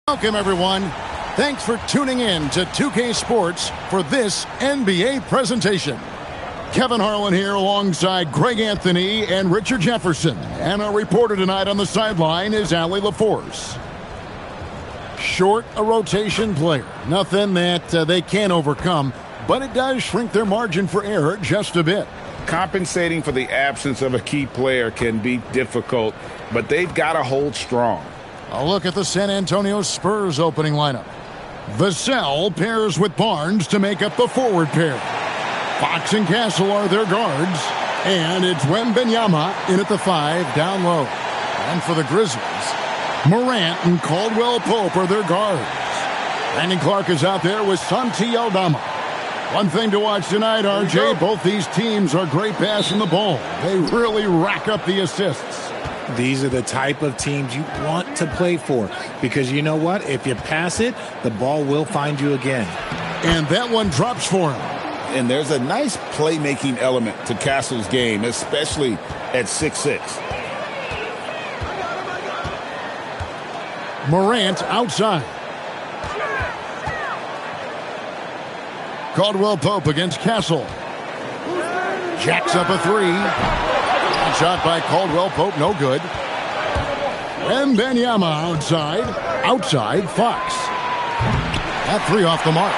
Welcome, everyone. Thanks for tuning in to 2K Sports for this NBA presentation. Kevin Harlan here alongside Greg Anthony and Richard Jefferson. And our reporter tonight on the sideline is Allie LaForce. Short a rotation player. Nothing that they can't overcome, but it does shrink their margin for error just a bit. Compensating for the absence of a key player can be difficult, but they've got to hold strong. A look at the San Antonio Spurs opening lineup. Vassell pairs with Barnes to make up the forward pair. Fox and Castle are their guards. And it's Wembanyama in at the 5 down low. And for the Grizzlies, Morant and Caldwell Pope are their guards. Brandon Clark is out there with Santi Aldama. One thing to watch tonight, RJ, both these teams are great passing the ball. They really rack up the assists. These are the type of teams you want to play for because you know what? If you pass it, the ball will find you again. And that one drops for him. And there's a nice playmaking element to Castle's game, especially at 6'6". Morant outside. Caldwell Pope against Castle. Jacks up a 3. Shot by Caldwell Pope, no good. Wembanyama outside Fox. That 3 off the mark.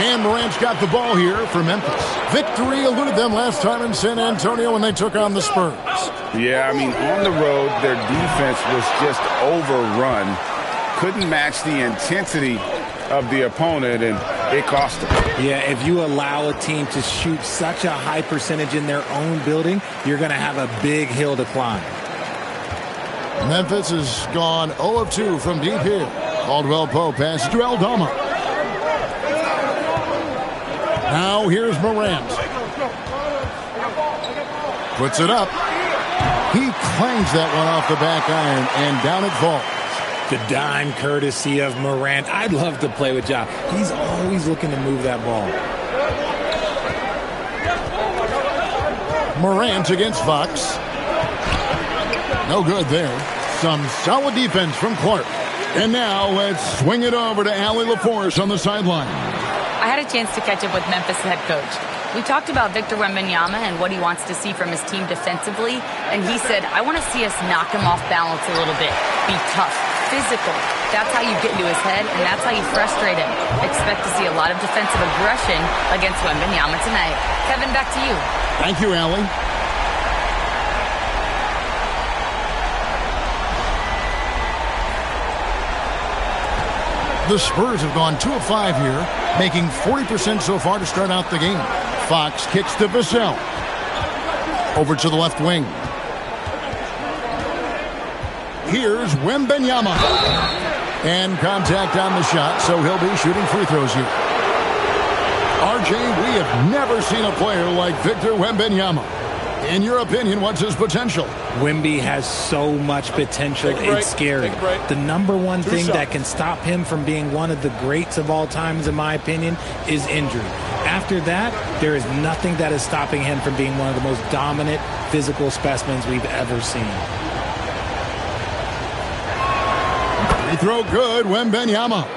And Morant's got the ball here for Memphis. Victory eluded them last time in San Antonio when they took on the Spurs. Yeah, I mean, on the road, their defense was just overrun. Couldn't match the intensity of the opponent, and it cost them. Yeah, if you allow a team to shoot such a high percentage in their own building, you're going to have a big hill to climb. Memphis has gone 0 of 2 from deep here. Caldwell Pope passes to Aldama. Now here's Morant. Puts it up. He clangs that one off the back iron, and down it falls. The dime courtesy of Morant. I'd love to play with Ja. He's always looking to move that ball. Morant against Fox. No good there. Some solid defense from Clark. And now let's swing it over to Allie LaForce on the sideline. I had a chance to catch up with Memphis head coach. We talked about Victor Wembanyama and what he wants to see from his team defensively, and he said, I want to see us knock him off balance a little bit, be tough, physical. That's how you get into his head, and that's how you frustrate him. Expect to see a lot of defensive aggression against Wembanyama tonight. Kevin, back to you. Thank you, Allie. The Spurs have gone 2 of 5 here, making 40% so far to start out the game. Fox kicks to Vassell. Over to the left wing. Here's Wembanyama. And contact on the shot, so he'll be shooting free throws here. RJ, we have never seen a player like Victor Wembanyama. In your opinion, what's his potential? Wemby has so much potential, it's scary. The number one thing that can stop him from being one of the greats of all times, in my opinion, is injury. After that, there is nothing that is stopping him from being one of the most dominant physical specimens we've ever seen. Free throw good, Wembanyama.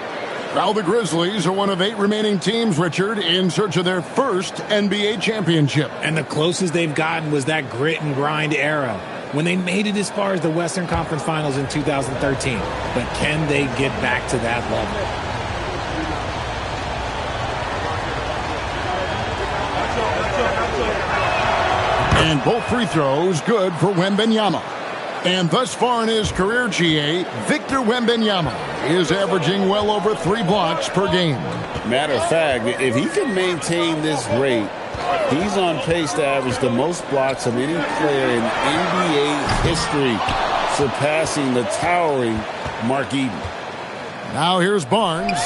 Now the Grizzlies are one of 8 remaining teams, Richard, in search of their first NBA championship. And the closest they've gotten was that grit and grind era, when they made it as far as the Western Conference Finals in 2013. But can they get back to that level? And both free throws good for Wembanyama. And thus far in his career, GA, Victor Wembanyama is averaging well over 3 blocks per game. Matter of fact, if he can maintain this rate, he's on pace to average the most blocks of any player in NBA history, surpassing the towering Mark Eaton. Now here's Barnes.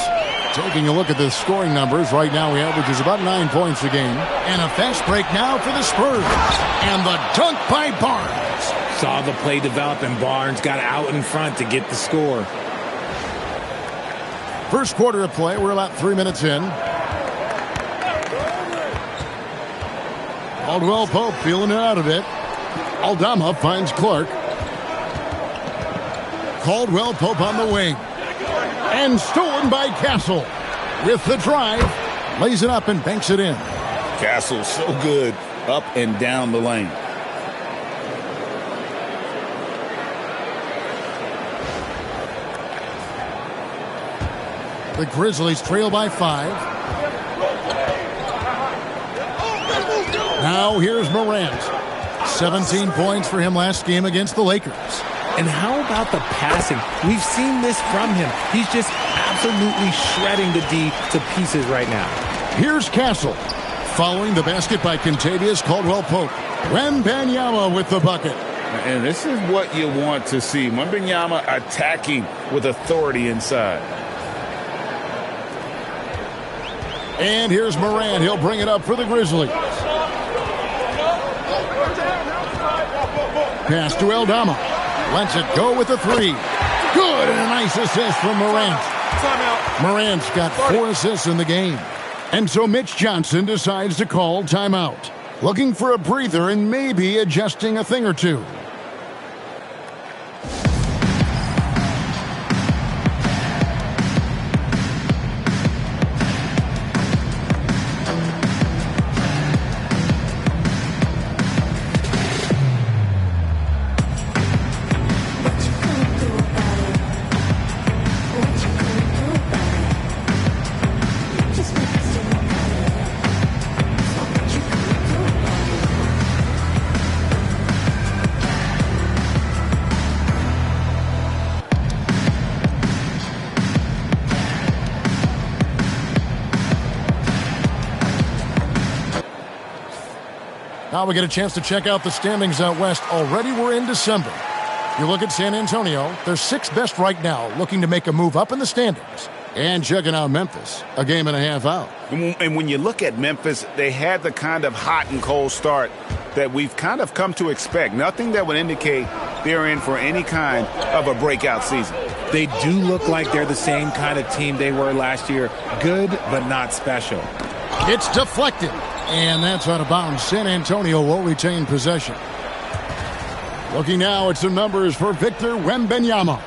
Taking a look at the scoring numbers, right now he averages about 9 points a game. And a fast break now for the Spurs. And the dunk by Barnes. Saw the play develop, and Barnes got out in front to get the score. First quarter of play, we're about 3 minutes in. Caldwell Pope feeling it out of it. Aldama finds Clark. Caldwell Pope on the wing. And stolen by Castle. With the drive, lays it up and banks it in. Castle so good up and down the lane. The Grizzlies trail by 5. Now here's Morant. 17 points for him last game against the Lakers. And how about the passing? We've seen this from him. He's just absolutely shredding the D to pieces right now. Here's Castle. Following the basket by Kentavious Caldwell-Pope. Wembanyama with the bucket. And this is what you want to see. Wembanyama attacking with authority inside. And here's Morant. He'll bring it up for the Grizzlies. Pass to Aldama. Lets it go with a 3. Good, and a nice assist from Morant. Morant's got 4 assists in the game. And so Mitch Johnson decides to call timeout. Looking for a breather and maybe adjusting a thing or two. Now we get a chance to check out the standings out west. Already we're in December. You look at San Antonio, they're 6th best right now, looking to make a move up in the standings. And checking out Memphis, a game and a half out. And when you look at Memphis, they had the kind of hot and cold start that we've kind of come to expect. Nothing that would indicate they're in for any kind of a breakout season. They do look like they're the same kind of team they were last year. Good, but not special. It's deflected. And that's out of bounds. San Antonio will retain possession. Looking now at some numbers for Victor Wembanyama.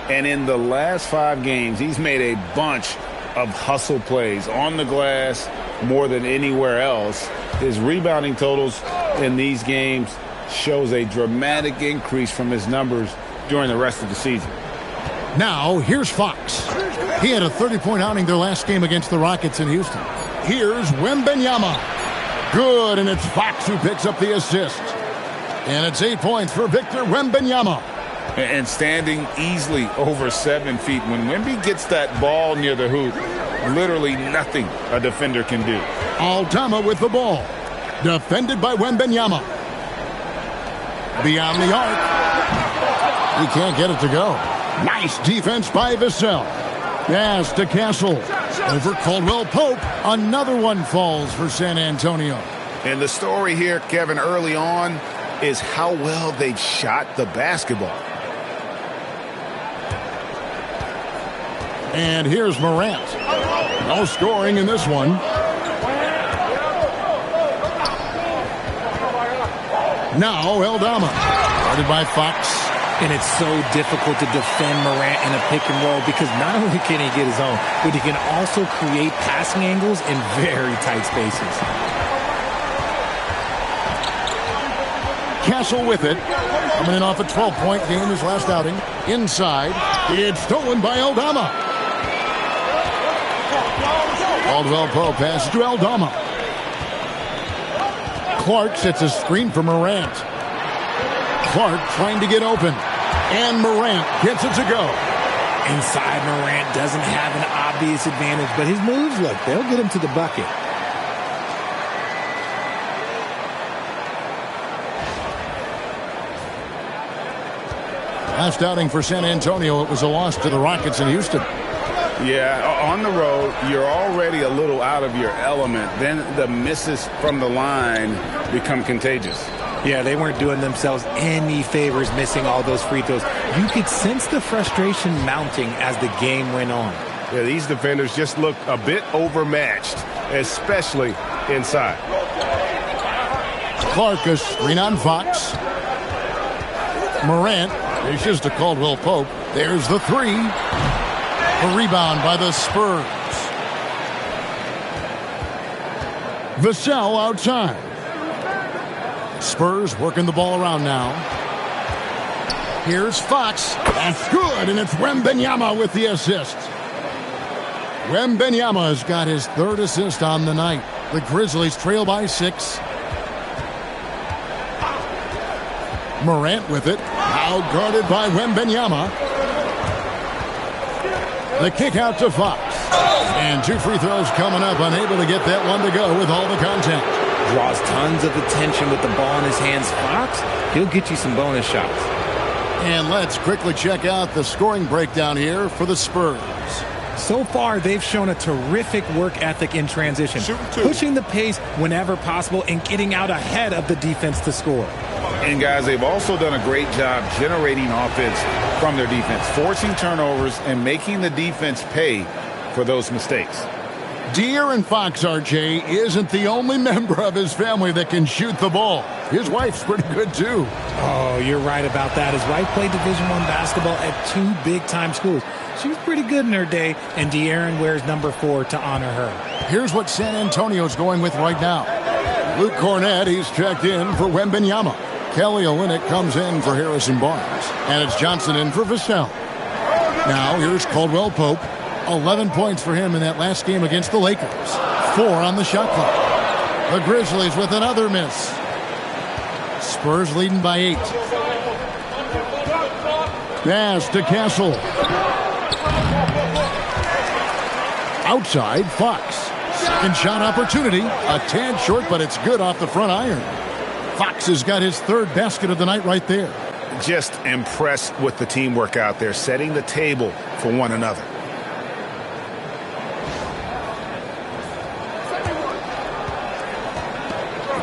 And in the last 5 games, he's made a bunch of hustle plays on the glass more than anywhere else. His rebounding totals in these games shows a dramatic increase from his numbers during the rest of the season. Now, here's Fox. He had a 30-point outing their last game against the Rockets in Houston. Here's Wembanyama. Good, and it's Fox who picks up the assist. And it's 8 points for Victor Wembanyama. And standing easily over 7 feet. When Wemby gets that ball near the hoop, literally nothing a defender can do. Aldama with the ball. Defended by Wembanyama. Beyond the arc. He can't get it to go. Nice defense by Vassell. Pass to Castle. Over Caldwell-Pope. Another one falls for San Antonio. And the story here, Kevin, early on is how well they've shot the basketball. And here's Morant. No scoring in this one. Now Aldama. Guarded by Fox. And it's so difficult to defend Morant in a pick and roll because not only can he get his own, but he can also create passing angles in very tight spaces. Castle with it. Coming in off a 12-point game his last outing. Inside. It's stolen by Aldama. Caldwell-Pope passes to Aldama. Clark sets a screen for Morant. Clark trying to get open. And Morant gets it to go. Inside, Morant doesn't have an obvious advantage, but his moves, look, they'll get him to the bucket. Last outing for San Antonio, it was a loss to the Rockets in Houston. Yeah, on the road, you're already a little out of your element. Then the misses from the line become contagious. Yeah, they weren't doing themselves any favors missing all those free throws. You could sense the frustration mounting as the game went on. Yeah, these defenders just looked a bit overmatched, especially inside. Clark, a screen on Fox. Morant dishes to Caldwell-Pope. There's the three. A rebound by the Spurs. Vassell outside. Spurs working the ball around now. Here's Fox. That's good, and it's Wembanyama with the assist. Wembanyama has got his third assist on the night. The Grizzlies trail by 6. Morant with it. Now guarded by Wembanyama. The kick out to Fox. And 2 free throws coming up. Unable to get that one to go with all the contact. Draws tons of attention with the ball in his hands. Fox, he'll get you some bonus shots. And let's quickly check out the scoring breakdown here for the Spurs. So far, they've shown a terrific work ethic in transition, pushing the pace whenever possible and getting out ahead of the defense to score. And, guys, they've also done a great job generating offense from their defense, forcing turnovers and making the defense pay for those mistakes. De'Aaron Fox, RJ, isn't the only member of his family that can shoot the ball. His wife's pretty good, too. Oh, you're right about that. His wife played Division I basketball at 2 big-time schools. She was pretty good in her day, and De'Aaron wears number 4 to honor her. Here's what San Antonio's going with right now. Luke Cornett, he's checked in for Wembanyama. Kelly Olynyk comes in for Harrison Barnes. And it's Johnson in for Vassell. Now, here's Caldwell Pope. 11 points for him in that last game against the Lakers. 4 on the shot clock. The Grizzlies with another miss. Spurs leading by 8. Pass to Castle. Outside, Fox. Second shot opportunity. A tad short, but it's good off the front iron. Fox has got his third basket of the night right there. Just impressed with the teamwork out there, setting the table for one another.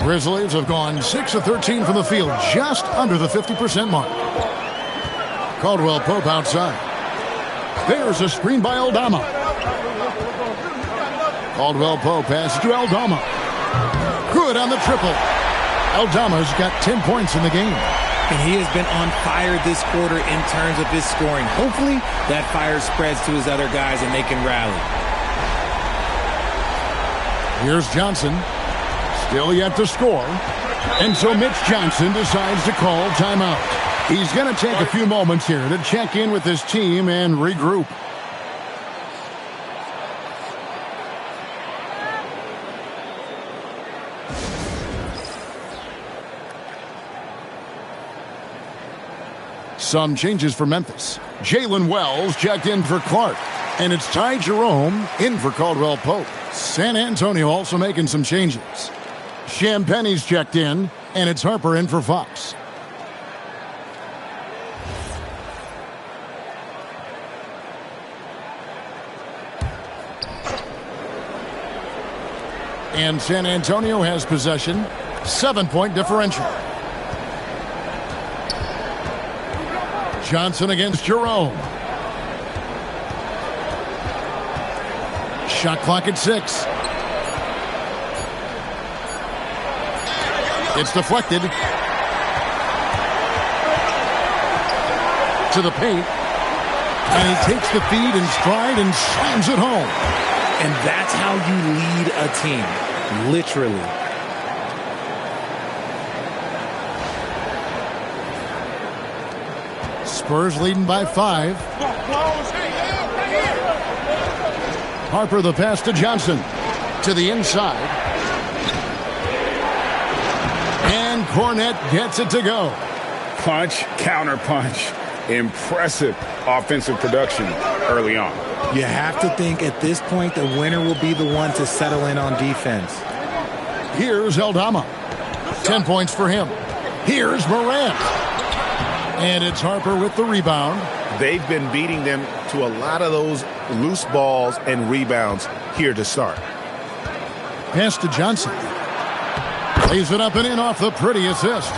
Grizzlies have gone 6 of 13 from the field, just under the 50% mark. Caldwell Pope outside. There's a screen by Aldama. Caldwell Pope passes to Aldama. Good on the triple. Aldama's got 10 points in the game. And he has been on fire this quarter in terms of his scoring. Hopefully that fire spreads to his other guys and they can rally. Here's Johnson. Still yet to score. And so Mitch Johnson decides to call timeout. He's going to take a few moments here to check in with his team and regroup. Some changes for Memphis. Jalen Wells checked in for Clark. And it's Ty Jerome in for Caldwell Pope. San Antonio also making some changes. Champagne's checked in, and it's Harper in for Fox. And San Antonio has possession. 7-point differential. Johnson against Jerome. Shot clock at 6. It's deflected. To the paint. And he takes the feed in stride and slams it home. And that's how you lead a team. Literally. Spurs leading by 5. Harper the pass to Johnson. To the inside. And Cornett gets it to go. Punch, counter punch. Impressive offensive production early on. You have to think at this point the winner will be the one to settle in on defense. Here's Aldama. 10 points for him. Here's Morant. And it's Harper with the rebound. They've been beating them to a lot of those loose balls and rebounds here to start. Pass to Johnson. Lays it up and in off the pretty assist.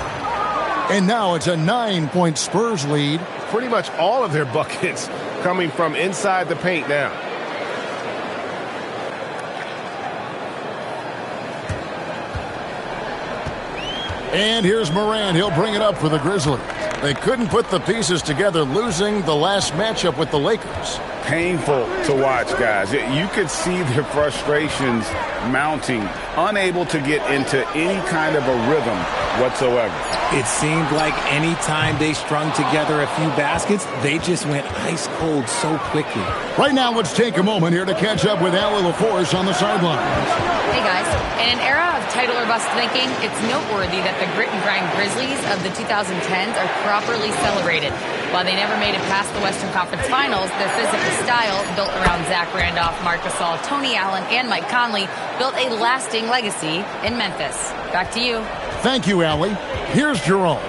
And now it's a 9-point Spurs lead. Pretty much all of their buckets coming from inside the paint now. And here's Morant. He'll bring it up for the Grizzlies. They couldn't put the pieces together, losing the last matchup with the Lakers. Painful to watch, guys. You could see their frustrations mounting, unable to get into any kind of a rhythm whatsoever. It seemed like any time they strung together a few baskets, they just went ice cold so quickly. Right now, let's take a moment here to catch up with Allie LaForce on the sidelines. Hey, guys. In an era of title or bust thinking, it's noteworthy that the grit and grind Grizzlies of the 2010s are properly celebrated. While they never made it past the Western Conference Finals, their physical style, built around Zach Randolph, Marc Gasol, Tony Allen, and Mike Conley, built a lasting legacy in Memphis. Back to you. Thank you, Allie. Here's Jerome.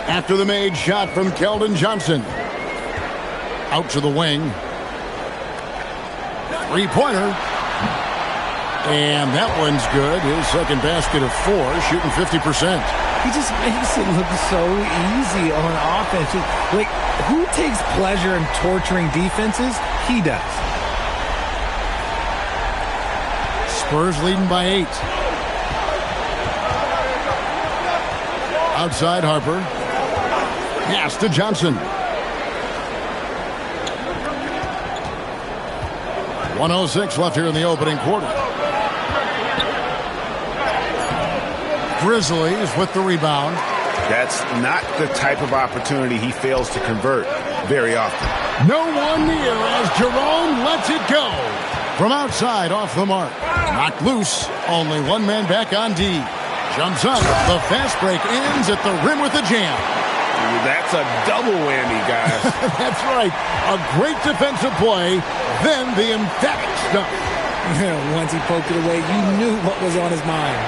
After the made shot from Keldon Johnson. Out to the wing. Three-pointer. And that one's good. His second basket of 4, shooting 50%. He just makes it look so easy on offense. Like, who takes pleasure in torturing defenses? He does. Spurs leading by 8. Outside Harper. Pass to Johnson. 1:06 left here in the opening quarter. Grizzlies with the rebound. That's not the type of opportunity he fails to convert very often. No one near as Jerome lets it go. From outside, off the mark. Knocked loose. Only one man back on D. Jumps up. The fast break ends at the rim with a jam. That's a double whammy, guys. That's right. A great defensive play, then the emphatic stuff. Once he poked it away, you knew what was on his mind.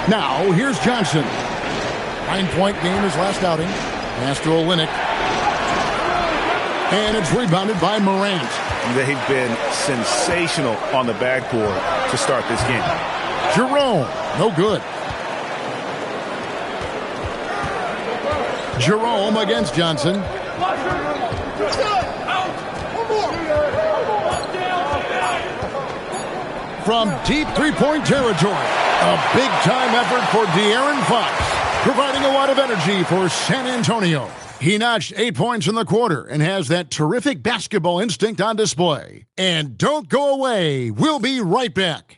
Now, here's Johnson. 9-point game his last outing. Pass to Olynyk. And it's rebounded by Morant. They've been sensational on the backboard to start this game. Jerome, no good. Jerome against Johnson. From deep three-point territory. A big-time effort for De'Aaron Fox, providing a lot of energy for San Antonio. He notched 8 points in the quarter and has that terrific basketball instinct on display. And don't go away. We'll be right back.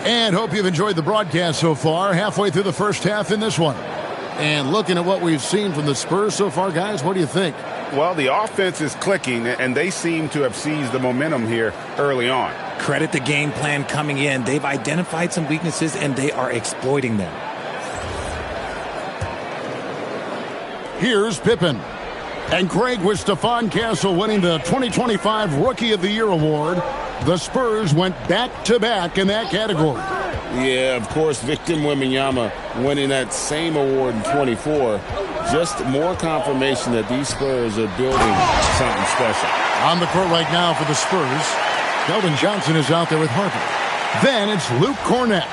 And hope you've enjoyed the broadcast so far. Halfway through the first half in this one. And looking at what we've seen from the Spurs so far, guys, what do you think? Well, the offense is clicking, and they seem to have seized the momentum here early on. Credit the game plan coming in. They've identified some weaknesses, and they are exploiting them. Here's Pippen. And Craig, with Stephon Castle winning the 2025 Rookie of the Year award, the Spurs went back-to-back in that category. Yeah, of course, Victor Wembanyama winning that same award in 24. Just more confirmation that these Spurs are building something special. On the court right now for the Spurs, Keldon Johnson is out there with Harper. Then it's Luke Cornett.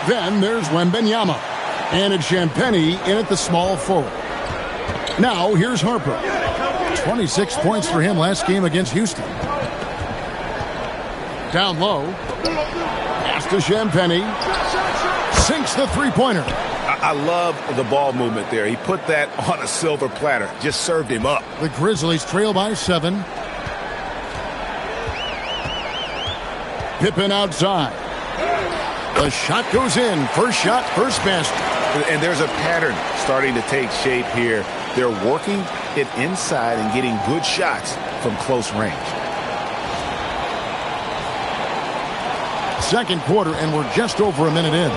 Then there's Wembanyama. And it's Champagnie in at the small forward. Now here's Harper. 26 points for him last game against Houston. Down low. Pass to Champagnie. Sinks the three-pointer. I love the ball movement there. He put that on a silver platter. Just served him up. The Grizzlies trail by 7. Pippen outside. The shot goes in. First shot, first basket. And there's a pattern starting to take shape here. They're working it inside and getting good shots from close range. Second quarter, and we're just over a minute in.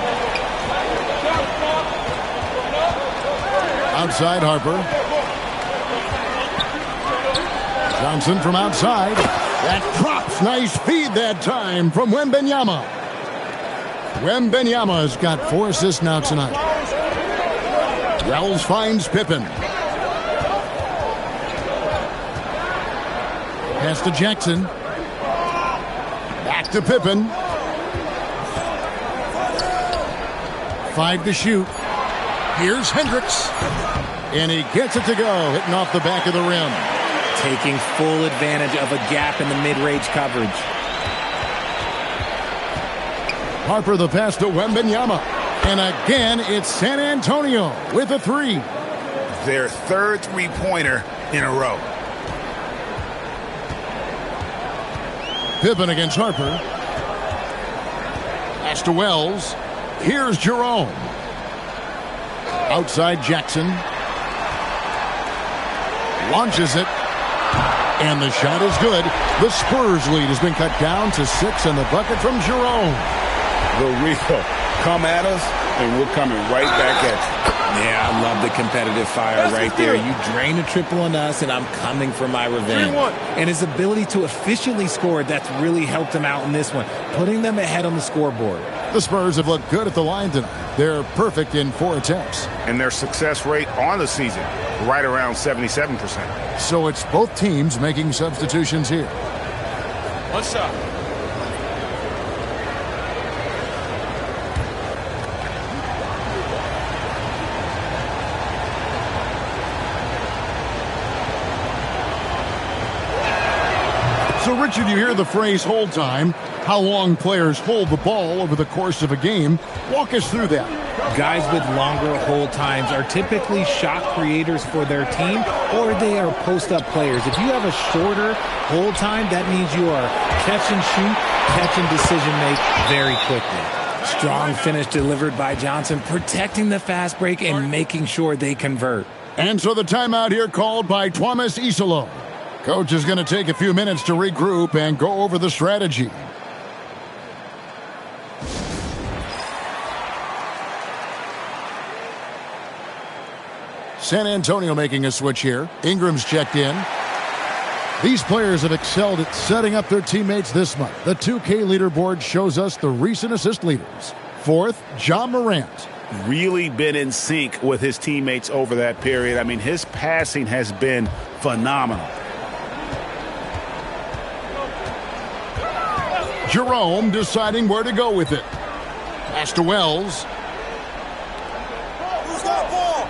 Outside Harper. Johnson from outside. That drops. Nice feed that time from Wembanyama. Wembanyama's got 4 assists now tonight. Wells finds Pippen. Pass to Jackson. Back to Pippen. 5 to shoot. Here's Hendricks. And he gets it to go, hitting off the back of the rim. taking full advantage of a gap in the mid-range coverage. Harper the pass to Wembanyama. And again, it's San Antonio with a three. Their third three-pointer in a row. Pippen against Harper. Pass to Wells. Here's Jerome. Outside Jackson. Launches it. And the shot is good. The Spurs lead has been cut down to 6 and the bucket from Jerome. The real come at us, and we're coming right back at you. Yeah, I love the competitive fire right there. You drain a triple on us, and I'm coming for my revenge. And his ability to efficiently score, that's really helped him out in this one, putting them ahead on the scoreboard. The Spurs have looked good at the line tonight. They're perfect in 4 attempts. And their success rate on the season, right around 77%. So it's both teams making substitutions here. What's up? So, Richard, you hear the phrase hold time, how long players hold the ball over the course of a game. Walk us through that. Guys with longer hold times are typically shot creators for their team, or they are post-up players. If you have a shorter hold time, that means you are catch and shoot, catch and decision-make very quickly. Strong finish delivered by Johnson, protecting the fast break and making sure they convert. And so the timeout here called by Thomas Isolo. Coach is going to take a few minutes to regroup and go over the strategy. San Antonio making a switch here. Ingram's checked in. These players have excelled at setting up their teammates this month. The 2K leaderboard shows us the recent assist leaders. Fourth, Ja Morant. Really been in sync with his teammates over that period. I mean, his passing has been phenomenal. Jerome deciding where to go with it. Pass to Wells. Who's got ball?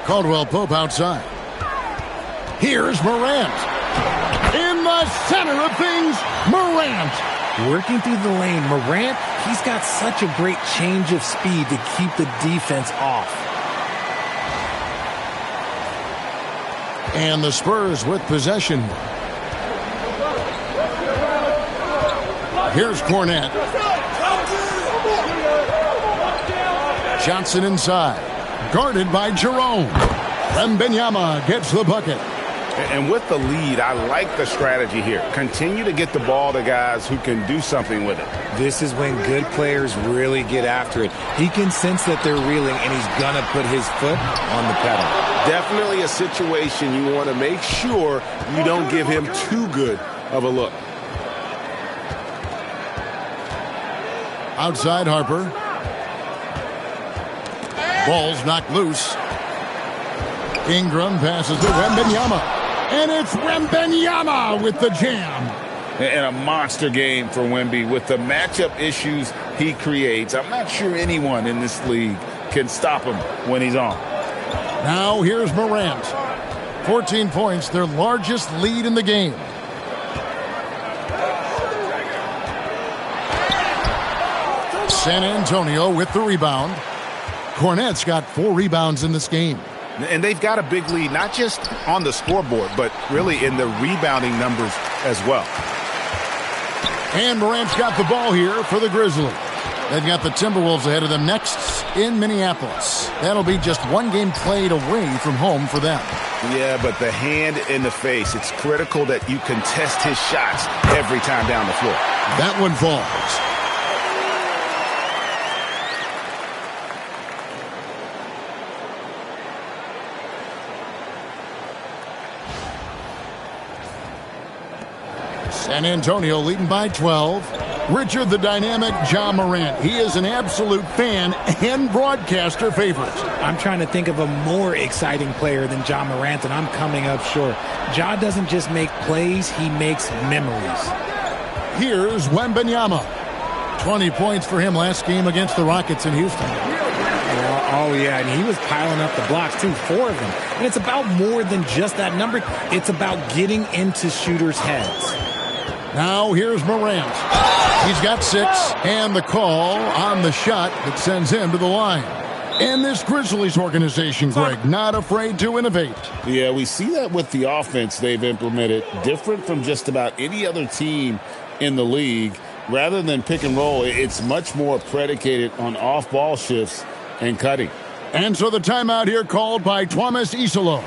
Caldwell Pope outside. Here's Morant. In the center of things, Morant. Working through the lane, Morant, he's got such a great change of speed to keep the defense off. And the Spurs with possession. Here's Cornette. Johnson inside. Guarded by Jerome. Wembanyama gets the bucket. And with the lead, I like the strategy here. Continue to get the ball to guys who can do something with it. This is when good players really get after it. He can sense that they're reeling, and he's going to put his foot on the pedal. Definitely a situation you want to make sure you don't give him too good of a look. Outside Harper. Ball's knocked loose. Ingram passes to Wembanyama. And it's Wembanyama with the jam. And a monster game for Wemby with the matchup issues he creates. I'm not sure anyone in this league can stop him when he's on. Now here's Morant. 14 points, their largest lead in the game. San Antonio with the rebound. Cornette's got 4 rebounds in this game. And they've got a big lead, not just on the scoreboard, but really in the rebounding numbers as well. And Morant's got the ball here for the Grizzlies. They've got the Timberwolves ahead of them next in Minneapolis. That'll be just 1 game played away from home for them. Yeah, but the hand in the face, it's critical that you contest his shots every time down the floor. That one falls. San Antonio leading by 12. Richard, the dynamic Ja Morant. He is an absolute fan and broadcaster favorite. I'm trying to think of a more exciting player than Ja Morant, and I'm coming up short. Ja doesn't just make plays, he makes memories. Here's Wembanyama. 20 points for him last game against the Rockets in Houston. Well, Oh, yeah, and he was piling up the blocks, too, 4 of them. And it's about more than just that number. It's about getting into shooters' heads. Now here's Morant. He's got 6, and the call on the shot that sends him to the line. And this Grizzlies organization, Greg, not afraid to innovate. Yeah, we see that with the offense they've implemented, different from just about any other team in the league. Rather than pick and roll, it's much more predicated on off-ball shifts and cutting. And so the timeout here called by Thomas Isolo.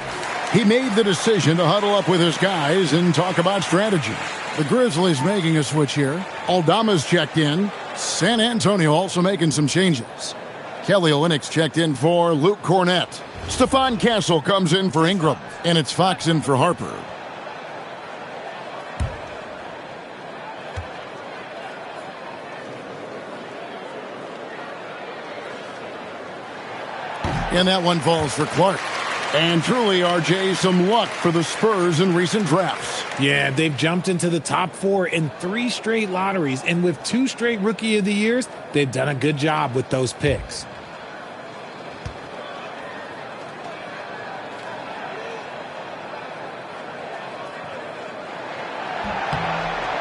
He made the decision to huddle up with his guys and talk about strategy. The Grizzlies making a switch here. Aldama's checked in. San Antonio also making some changes. Kelly Olynyk's checked in for Luke Cornett. Stephon Castle comes in for Ingram. And it's Fox in for Harper. And that one falls for Clark. And truly, RJ, some luck for the Spurs in recent drafts. Yeah, they've jumped into the top 4 in 3 straight lotteries. And with 2 straight Rookie of the Years, they've done a good job with those picks.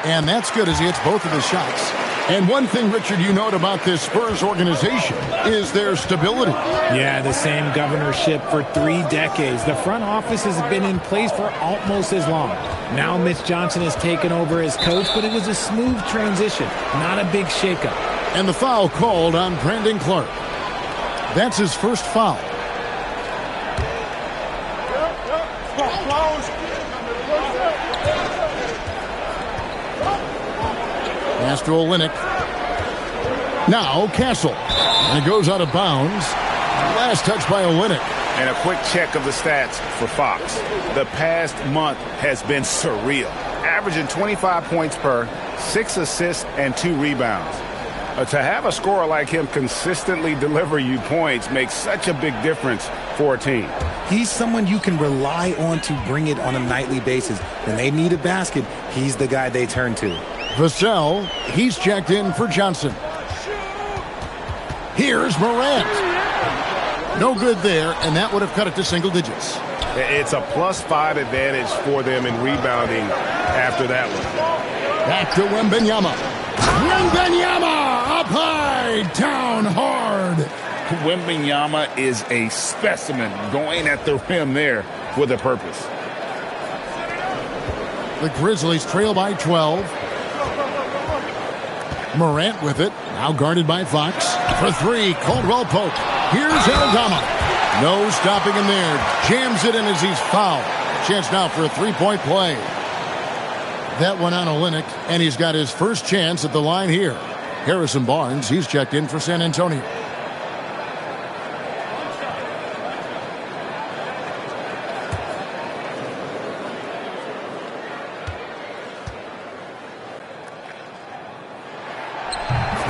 And that's good as he hits both of his shots. And one thing, Richard, you note about this Spurs organization is their stability. Yeah, the same governorship for 3 decades. The front office has been in place for almost as long. Now Mitch Johnson has taken over as coach, but it was a smooth transition, not a big shakeup. And the foul called on Brandon Clark. That's his first foul. Pass to Olinick. Now Castle. And it goes out of bounds. Last touch by Olinick. And a quick check of the stats for Fox. The past month has been surreal. Averaging 25 points per, 6 assists, and 2 rebounds. To have a scorer like him consistently deliver you points makes such a big difference for a team. He's someone you can rely on to bring it on a nightly basis. When they need a basket, he's the guy they turn to. Vassell, he's checked in for Johnson. Here's Morant. No good there, and that would have cut it to single digits. It's a +5 advantage for them in rebounding after that one. Back to Wembanyama. Wembanyama up high, down hard. Wembanyama is a specimen going at the rim there with a purpose. The Grizzlies trail by 12. Morant with it, now guarded by Fox. For 3, Caldwell Pope. Here's Aldama. No stopping him there. Jams it in as he's fouled. Chance now for a 3-point play. That one on Olinick, and he's got his first chance at the line here. Harrison Barnes, he's checked in for San Antonio.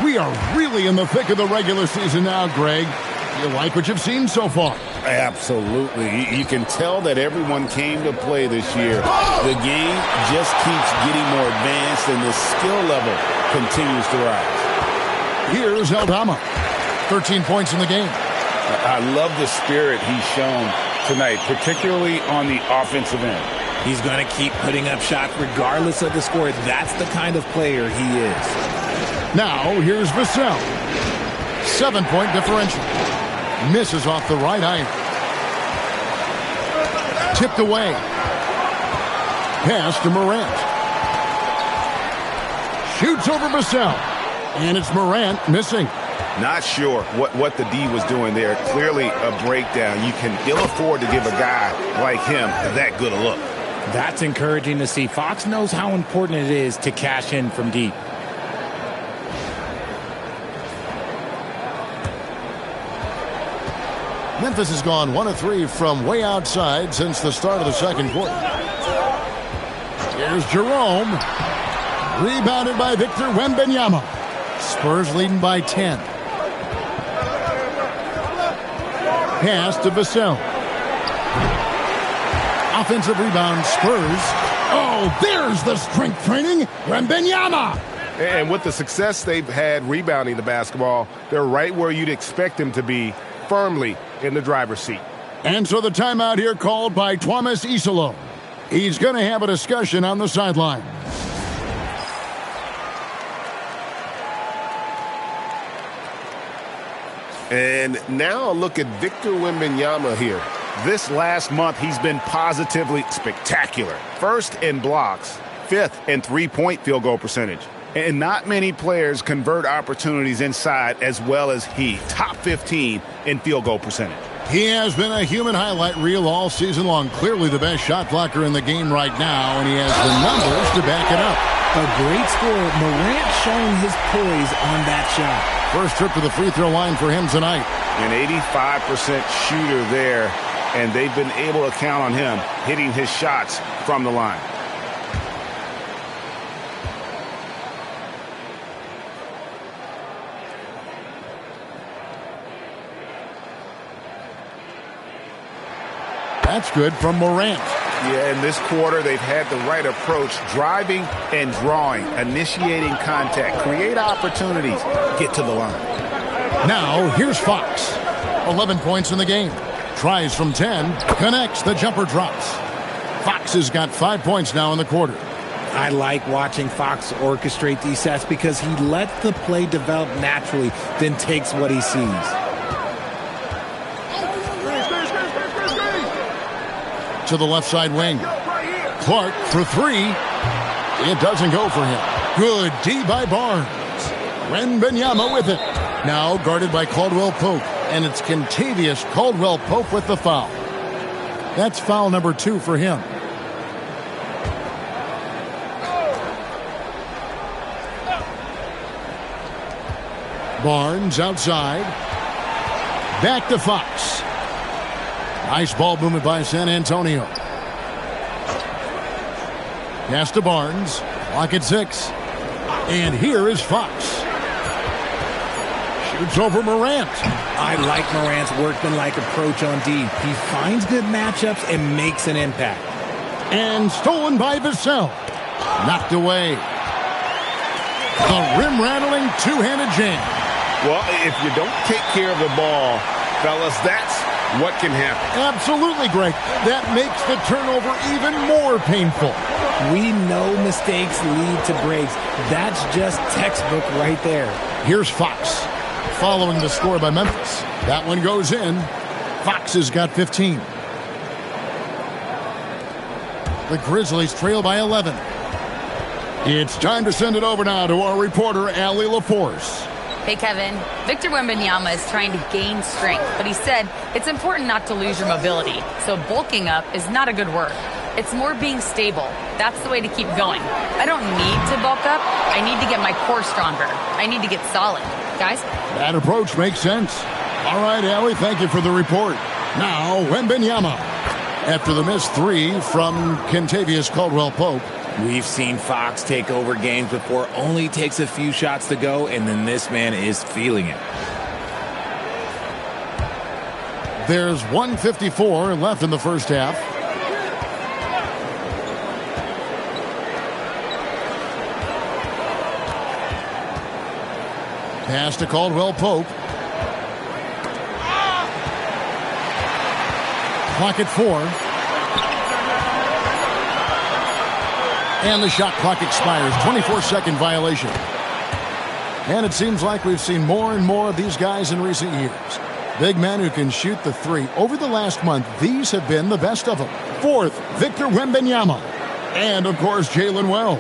We are really in the thick of the regular season now, Greg. You like what you've seen so far? Absolutely. You can tell that everyone came to play this year. The game just keeps getting more advanced, and the skill level continues to rise. Here's Aldama. 13 points in the game. I love the spirit he's shown tonight, particularly on the offensive end. He's going to keep putting up shots regardless of the score. That's the kind of player he is. Now, here's Vassell. 7-point differential. Misses off the right iron. Tipped away. Pass to Morant. Shoots over Vassell. And it's Morant missing. Not sure what the D was doing there. Clearly a breakdown. You can ill afford to give a guy like him that good a look. That's encouraging to see. Fox knows how important it is to cash in from deep. Memphis has gone 1 of 3 from way outside since the start of the second quarter. Here's Jerome. Rebounded by Victor Wembanyama. Spurs leading by 10. Pass to Vassell. Offensive rebound, Spurs. Oh, there's the strength training. Wembanyama. And with the success they've had rebounding the basketball, they're right where you'd expect them to be firmly in the driver's seat. And so the timeout here called by Thomas Isolo. He's going to have a discussion on the sideline. And now a look at Victor Wembanyama here. This last month, he's been positively spectacular. First in blocks, fifth in three-point field goal percentage. And not many players convert opportunities inside as well as he. Top 15 in field goal percentage. He has been a human highlight reel all season long. Clearly the best shot blocker in the game right now, and he has the numbers to back it up. A great score. Morant showing his poise on that shot. First trip to the free throw line for him tonight. An 85% shooter there, and they've been able to count on him hitting his shots from the line. That's good from Morant. Yeah, in this quarter, they've had the right approach, driving and drawing, initiating contact, create opportunities, get to the line. Now, here's Fox. 11 points in the game. Tries from 10, connects, the jumper drops. Fox has got 5 points now in the quarter. I like watching Fox orchestrate these sets because he lets the play develop naturally, then takes what he sees. To the left side wing. Clark for three. It doesn't go for him. Good D by Barnes. Wembanyama with it. Now guarded by Caldwell Pope. And it's Kentavious Caldwell Pope with the foul. That's foul number 2 for him. Barnes outside. Back to Fox. Nice ball movement by San Antonio. Pass to Barnes. Clock at 6. And here is Fox. Shoots over Morant. I like Morant's workmanlike approach on D. He finds good matchups and makes an impact. And stolen by Vassell. Knocked away. The rim-rattling two-handed jam. Well, if you don't take care of the ball, fellas, that's what can happen. Absolutely, Greg. That makes the turnover even more painful. We know mistakes lead to breaks. That's just textbook right there. Here's Fox, following the score by Memphis. That one goes in. Fox has got 15. The Grizzlies trail by 11. It's time to send it over now to our reporter, Allie LaForce. Hey, Kevin. Victor Wembanyama is trying to gain strength, but he said it's important not to lose your mobility. So bulking up is not a good word. It's more being stable. That's the way to keep going. I don't need to bulk up. I need to get my core stronger. I need to get solid. Guys? That approach makes sense. All right, Allie, thank you for the report. Now, Wembanyama. After the missed 3 from Kentavious Caldwell Pope. We've seen Fox take over games before. Only takes a few shots to go, and then this man is feeling it. There's 1:54 left in the first half. Pass to Caldwell Pope. Clock at 4. And the shot clock expires. 24-second violation. And it seems like we've seen more and more of these guys in recent years. Big men who can shoot the 3. Over the last month, these have been the best of them. Fourth, Victor Wembanyama. And, of course, Jalen Wells.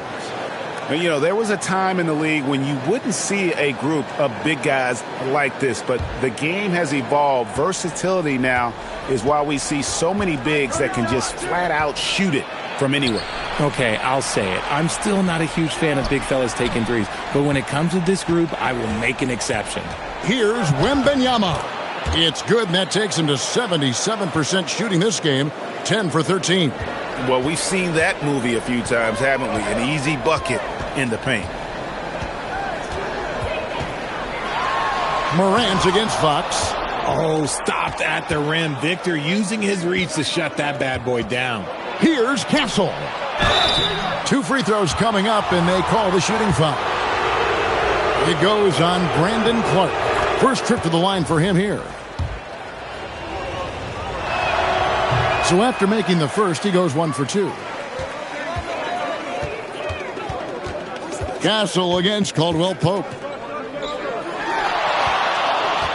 You know, there was a time in the league when you wouldn't see a group of big guys like this, but the game has evolved. Versatility now is why we see so many bigs that can just flat out shoot it from anywhere. Okay, I'll say it. I'm still not a huge fan of big fellas taking threes, but when it comes to this group, I will make an exception. Here's Wembanyama. It's good, and that takes him to 77% shooting this game, 10 for 13. Well, we've seen that movie a few times, haven't we? An easy bucket in the paint. Morant against Fox. Oh, stopped at the rim. Victor using his reach to shut that bad boy down. Here's Castle. 2 free throws coming up, and they call the shooting foul. It goes on Brandon Clark. First trip to the line for him here. So after making the first, he goes 1 for 2. Castle against Caldwell Pope.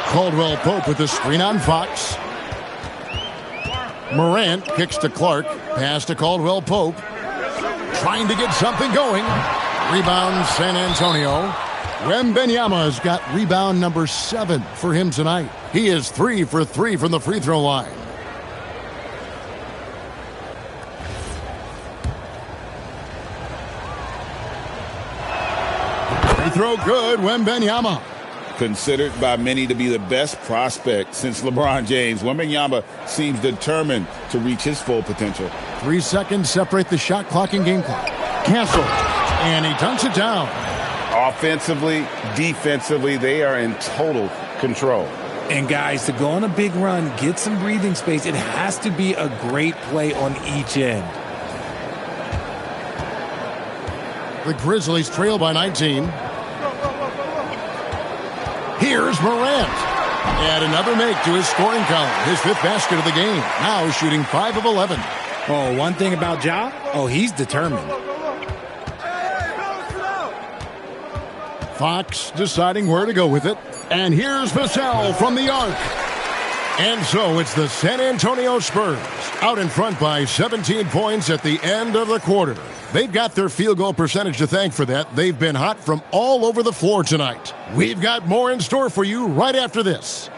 Caldwell Pope with the screen on Fox. Morant kicks to Clark. Pass to Caldwell Pope. Trying to get something going. Rebound San Antonio. Wembanyama's got rebound number 7 for him tonight. He is 3 for 3 from the free throw line. Free throw good, Wembanyama. Considered by many to be the best prospect since LeBron James, Wembanyama seems determined to reach his full potential. 3 seconds separate the shot clock and game clock. Cancel, and he dunks it down. Offensively, defensively, they are in total control. And guys, to go on a big run, get some breathing space, it has to be a great play on each end. The Grizzlies trail by 19. Here's Morant. And another make to his scoring column. His 5th basket of the game. Now shooting 5 of 11. Oh, one thing about Ja, he's determined. Fox deciding where to go with it. And here's Vassell from the arc. And so it's the San Antonio Spurs out in front by 17 points at the end of the quarter. They've got their field goal percentage to thank for that. They've been hot from all over the floor tonight. We've got more in store for you right after this.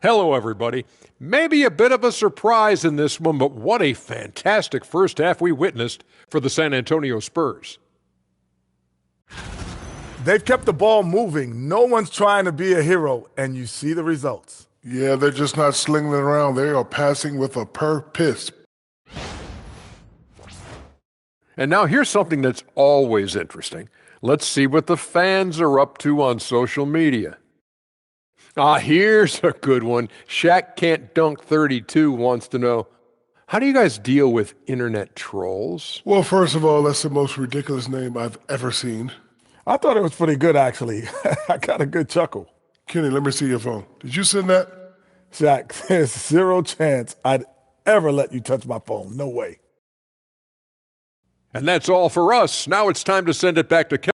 Hello, everybody. Maybe a bit of a surprise in this one, but what a fantastic first half we witnessed for the San Antonio Spurs. They've kept the ball moving. No one's trying to be a hero, and you see the results. Yeah, they're just not slinging it around. They are passing with a purpose. And now here's something that's always interesting. Let's see what the fans are up to on social media. Here's a good one. Shaq Can't Dunk 32 wants to know, how do you guys deal with internet trolls? Well, first of all, that's the most ridiculous name I've ever seen. I thought it was pretty good, actually. I got a good chuckle. Kenny, let me see your phone. Did you send that? Shaq, there's 0 chance I'd ever let you touch my phone. No way. And that's all for us. Now it's time to send it back to Kevin.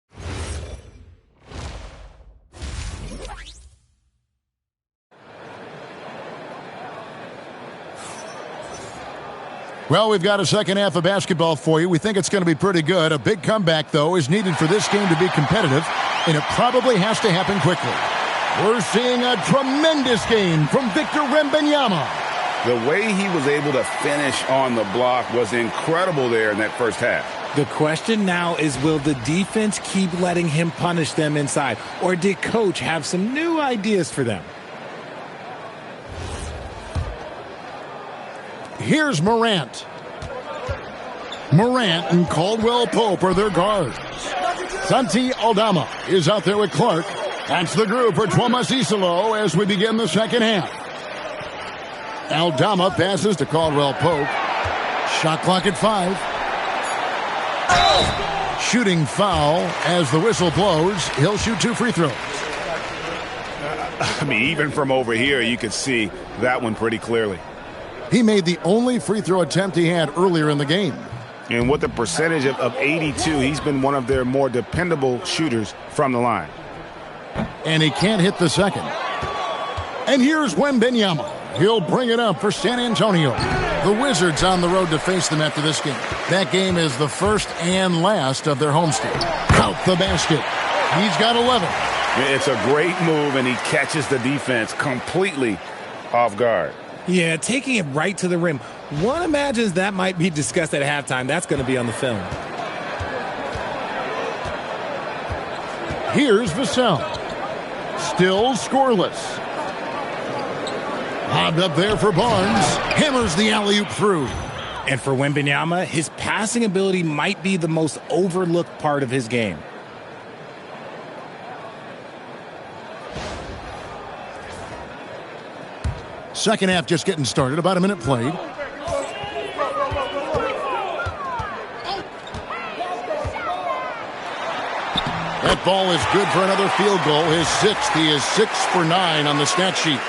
Well, we've got a second half of basketball for you. We think it's going to be pretty good. A big comeback, though, is needed for this game to be competitive, and it probably has to happen quickly. We're seeing a tremendous game from Victor Wembanyama. The way he was able to finish on the block was incredible there in that first half. The question now is, will the defense keep letting him punish them inside, or did Coach have some new ideas for them? Here's Morant. Morant and Caldwell Pope are their guards. Santi Aldama is out there with Clark. That's the group for Tuomas Isolo as we begin the second half. Aldama passes to Caldwell Pope. Shot clock at 5. Shooting foul as the whistle blows. He'll shoot 2 free throws. I mean, even from over here, you could see that one pretty clearly. He made the only free throw attempt he had earlier in the game. And with a percentage of 82, he's been one of their more dependable shooters from the line. And he can't hit the second. And here's Wembanyama. He'll bring it up for San Antonio. The Wizards on the road to face them after this game. That game is the first and last of their homestand. Out the basket. He's got 11. It's a great move, and he catches the defense completely off guard. Yeah, taking it right to the rim. One imagines that might be discussed at halftime. That's going to be on the film. Here's Vassell. Still scoreless. Lobbed up there for Barnes. Hammers the alley-oop through. And for Wembanyama, his passing ability might be the most overlooked part of his game. Second half just getting started. About a minute played. That ball is good for another field goal. His sixth. He is 6 for 9 on the stat sheet.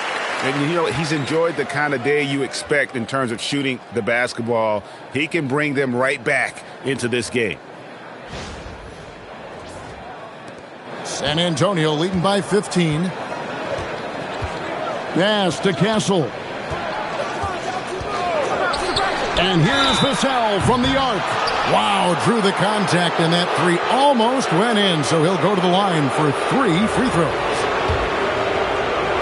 And, you know, he's enjoyed the kind of day you expect in terms of shooting the basketball. He can bring them right back into this game. San Antonio leading by 15. Pass to Castle. And here's Vassell from the arc. Wow, drew the contact, and that three almost went in, so he'll go to the line for 3 free throws.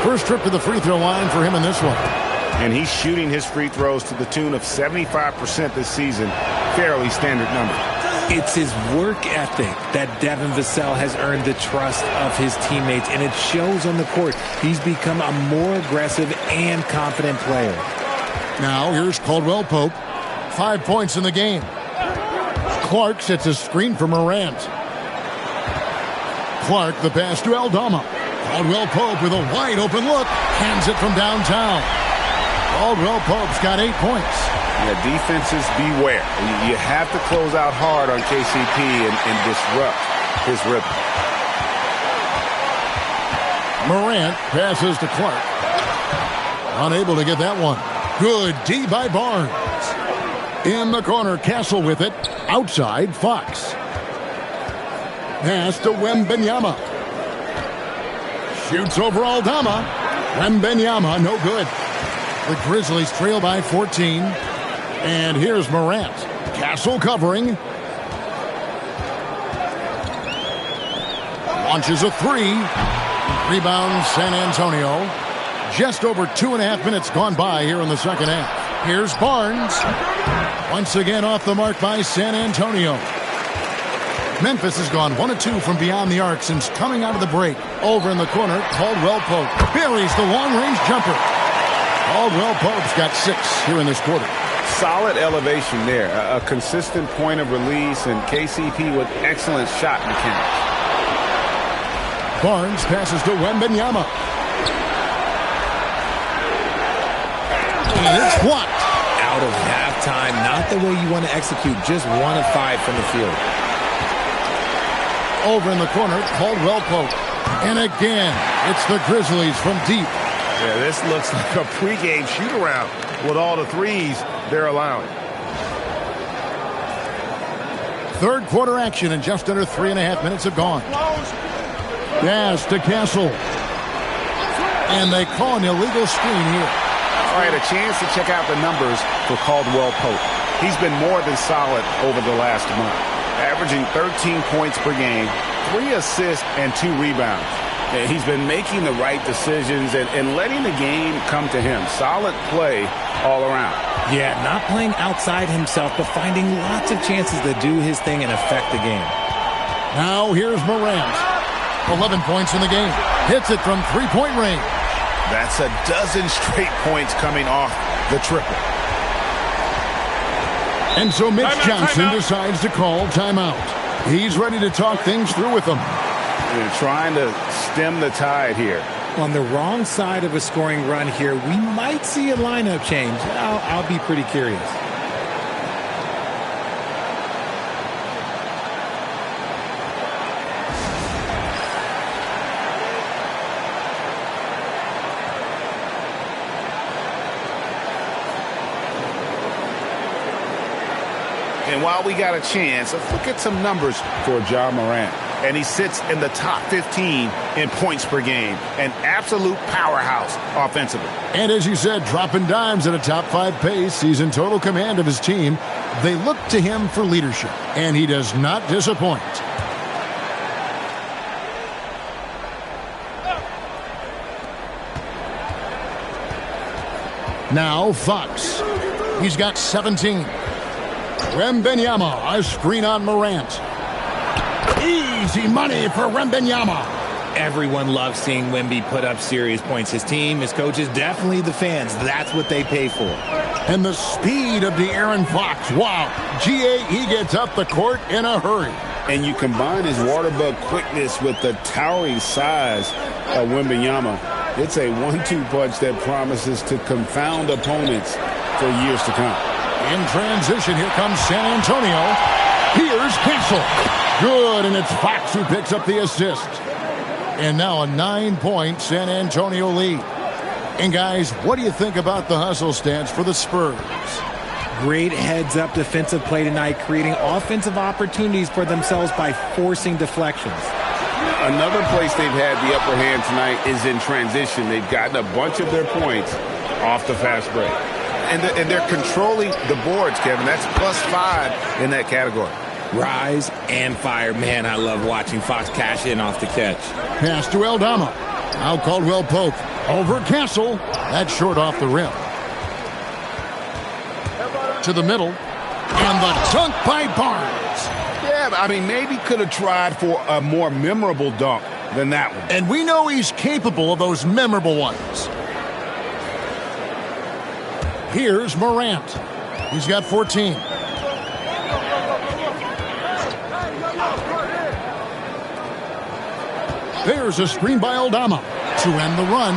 First trip to the free throw line for him in this one. And he's shooting his free throws to the tune of 75% this season. Fairly standard number. It's his work ethic that Devin Vassell has earned the trust of his teammates, and it shows on the court. He's become a more aggressive and confident player. Now here's Caldwell Pope. 5 points in the game. Clark sets a screen for Morant. Clark, the pass to Aldama. Caldwell Pope with a wide open look. Hands it from downtown. Caldwell Pope's got 8 points. Yeah, defenses beware. You have to close out hard on KCP and disrupt his rhythm. Morant passes to Clark. Unable to get that one. Good D by Barnes. In the corner, Castle with it. Outside, Fox. Pass to Wembanyama. Shoots over Aldama. Wembanyama, no good. The Grizzlies trail by 14. And here's Morant. Castle covering. Launches a three. Rebound San Antonio. Just over 2.5 minutes gone by here in the second half. Here's Barnes. Once again off the mark by San Antonio. Memphis has gone 1 of 2 from beyond the arc since coming out of the break. Over in the corner, Caldwell Pope buries the long-range jumper. Caldwell Pope's got 6 here in this quarter. Solid elevation there. A consistent point of release, and KCP with excellent shot mechanics. Barnes passes to Wembanyama. And it's blocked. Out of halftime, not the way you want to execute. Just 1 of 5 from the field. Over in the corner, Caldwell Pope. And again, it's the Grizzlies from deep. Yeah, this looks like a pregame shoot-around with all the threes they're allowing. Third quarter action, and just under 3.5 minutes have gone. Pass to Castle. And they call an illegal screen here. All right, a chance to check out the numbers for Caldwell Pope. He's been more than solid over the last month, averaging 13 points per game, 3 assists, and 2 rebounds. He's been making the right decisions and letting the game come to him. Solid play all around. Yeah, not playing outside himself, but finding lots of chances to do his thing and affect the game. Now here's Morant. 11 points in the game. Hits it from three-point range. That's a dozen straight points coming off the triple. And so Mitch Johnson decides to call timeout. He's ready to talk things through with them. They're trying to stem the tide here. On the wrong side of a scoring run here, we might see a lineup change. I'll be pretty curious. And while we got a chance, let's look at some numbers for Ja Morant. And he sits in the top 15 in points per game. An absolute powerhouse offensively. And as you said, dropping dimes at a top 5 pace. He's in total command of his team. They look to him for leadership, and he does not disappoint. Now Fox. He's got 17. Wembanyama, a screen on Morant. Easy money for Wembanyama. Everyone loves seeing Wemby put up serious points. His team, his coaches, definitely the fans. That's what they pay for. And the speed of De'Aaron Fox. Wow. GA, he gets up the court in a hurry. And you combine his water bug quickness with the towering size of Wembanyama. It's a 1-2 punch that promises to confound opponents for years to come. In transition, here comes San Antonio. Here's Castle. Good, and it's Fox who picks up the assist. And now a 9-point San Antonio lead. And guys, what do you think about the hustle stats for the Spurs? Great heads-up defensive play tonight, creating offensive opportunities for themselves by forcing deflections. Another place they've had the upper hand tonight is in transition. They've gotten a bunch of their points off the fast break. And they're controlling the boards, Kevin. That's +5 in that category. Rise and fire. Man, I love watching Fox cash in off the catch. Pass to Aldama. Now Caldwell Pope. Over Castle. That's short off the rim. To the middle. And the dunk by Barnes. Yeah, I mean, maybe could have tried for a more memorable dunk than that one. And we know he's capable of those memorable ones. Here's Morant. He's got 14. There's a screen by Aldama to end the run.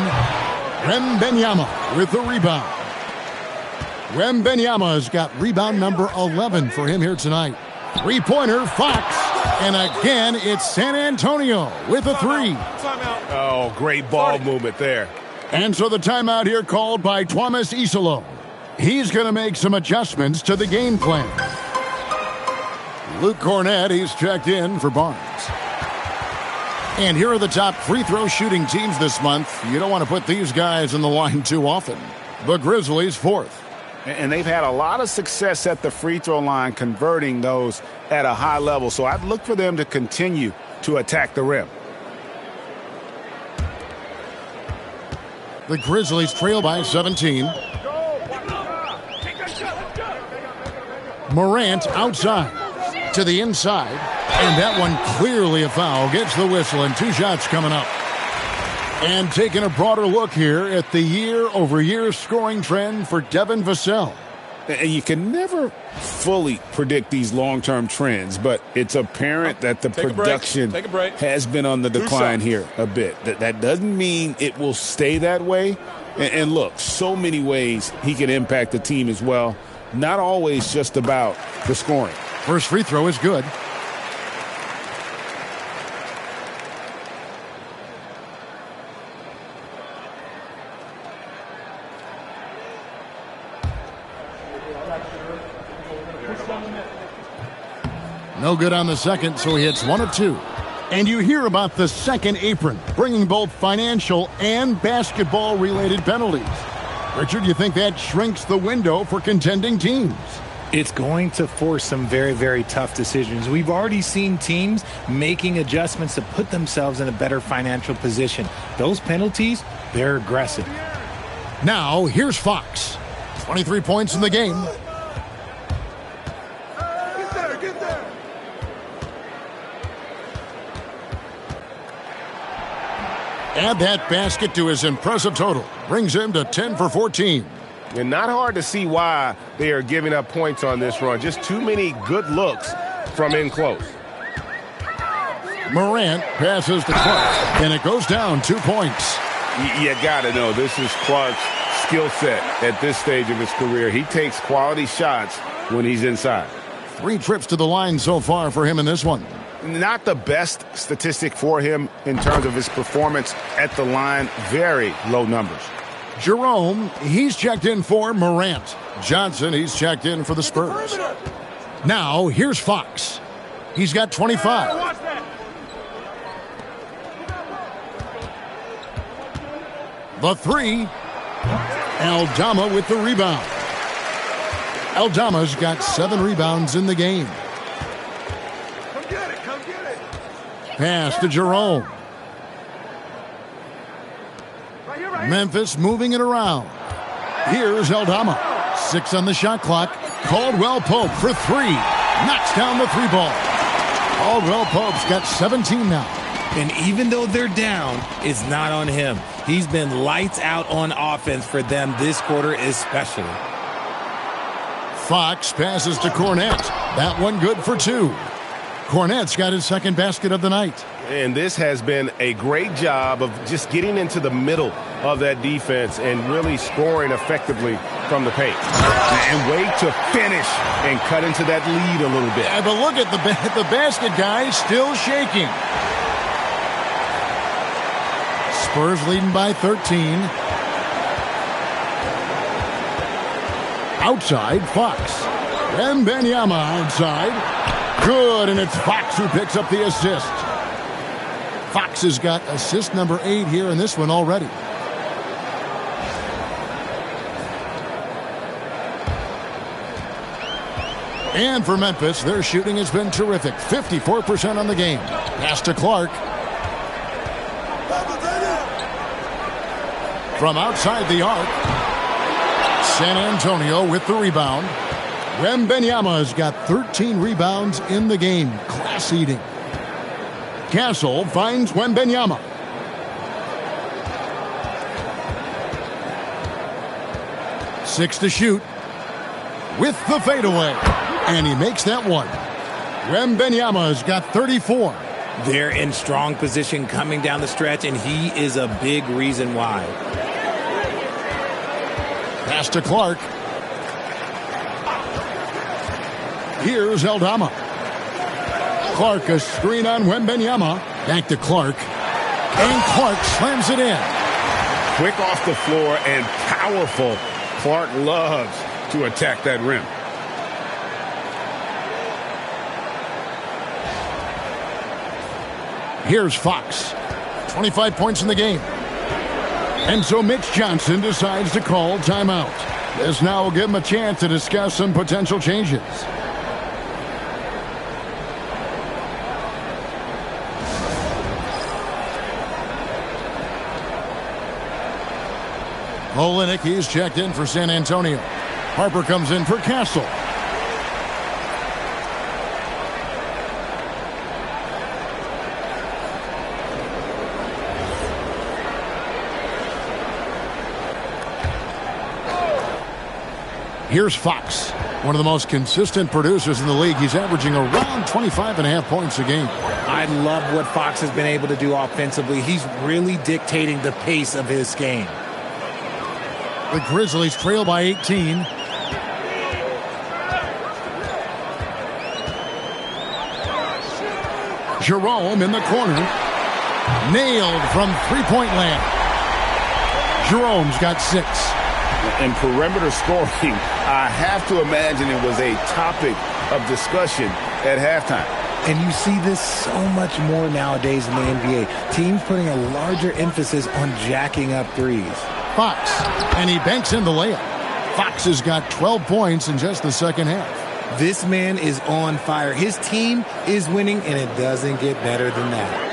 Wembanyama with the rebound. Wembanyama has got rebound number 11 for him here tonight. Three-pointer, Fox. And again, it's San Antonio with a three. Oh, great ball movement there. And so the timeout here called by Thomas Isolo. He's going to make some adjustments to the game plan. Luke Cornett, he's checked in for Barnes. And here are the top free throw shooting teams this month. You don't want to put these guys in the line too often. The Grizzlies, 4th. And they've had a lot of success at the free throw line, converting those at a high level. So I'd look for them to continue to attack the rim. The Grizzlies trail by 17. Morant outside to the inside. And that one clearly a foul. Gets the whistle and 2 shots coming up. And taking a broader look here at the year-over-year scoring trend for Devin Vassell. And you can never fully predict these long-term trends, but it's apparent that the production has been on the decline here a bit. That doesn't mean it will stay that way. And look, so many ways he can impact the team as well. Not always just about the scoring. First free throw is good. No good on the second, so he hits 1 of 2. And you hear about the second apron, bringing both financial and basketball-related penalties. Richard, you think that shrinks the window for contending teams? It's going to force some very, very tough decisions. We've already seen teams making adjustments to put themselves in a better financial position. Those penalties, they're aggressive. Now, here's Fox. 23 points in the game. Add that basket to his impressive total. Brings him to 10 for 14. And not hard to see why they are giving up points on this run. Just too many good looks from in close. Morant passes to Clark, and it goes down 2 points. You got to know this is Clark's skill set at this stage of his career. He takes quality shots when he's inside. 3 trips to the line so far for him in this one. Not the best statistic for him in terms of his performance at the line. Very low numbers. Jerome, he's checked in for Morant. Johnson, he's checked in for the Spurs. Now, here's Fox. He's got 25. The 3. Aldama with the rebound. Aldama's got 7 rebounds in the game. Pass to Jerome. Memphis moving it around. Here's Aldama. 6 on the shot clock. Caldwell Pope for 3. Knocks down the 3 ball. Caldwell Pope's got 17 now. And even though they're down, it's not on him. He's been lights out on offense for them this quarter especially. Fox passes to Cornett. That one good for 2. Cornette's got his second basket of the night. And this has been a great job of just getting into the middle of that defense and really scoring effectively from the paint. And wait to finish and cut into that lead a little bit. Yeah, but look at the basket guy still shaking. Spurs leading by 13. Outside, Fox. Wembanyama outside. Good, and it's Fox who picks up the assist. Fox has got assist number 8 here in this one already. And for Memphis, their shooting has been terrific. 54% on the game. Pass to Clark. From outside the arc. San Antonio with the rebound. Wembanyama has got 13 rebounds in the game. Class-eating. Castle finds Wembanyama. Six to shoot. With the fadeaway. And he makes that one. Wembanyama has got 34. They're in strong position coming down the stretch, and he is a big reason why. Pass to Clark. Here's Aldama. Clark, a screen on Wembanyama. Back to Clark. And Clark slams it in. Quick off the floor and powerful. Clark loves to attack that rim. Here's Fox. 25 points in the game. And so Mitch Johnson decides to call timeout. This now will give him a chance to discuss some potential changes. Olenek, he's checked in for San Antonio. Harper comes in for Castle. Here's Fox, one of the most consistent producers in the league. He's averaging around 25.5 points a game. I love what Fox has been able to do offensively. He's really dictating the pace of his game. The Grizzlies trail by 18. Jerome in the corner. Nailed from three-point land. Jerome's got 6. And perimeter scoring, I have to imagine it was a topic of discussion at halftime. And you see this so much more nowadays in the NBA. Teams putting a larger emphasis on jacking up threes. Fox, and he banks in the layup. Fox has got 12 points in just the second half. This man is on fire. His team is winning, and it doesn't get better than that.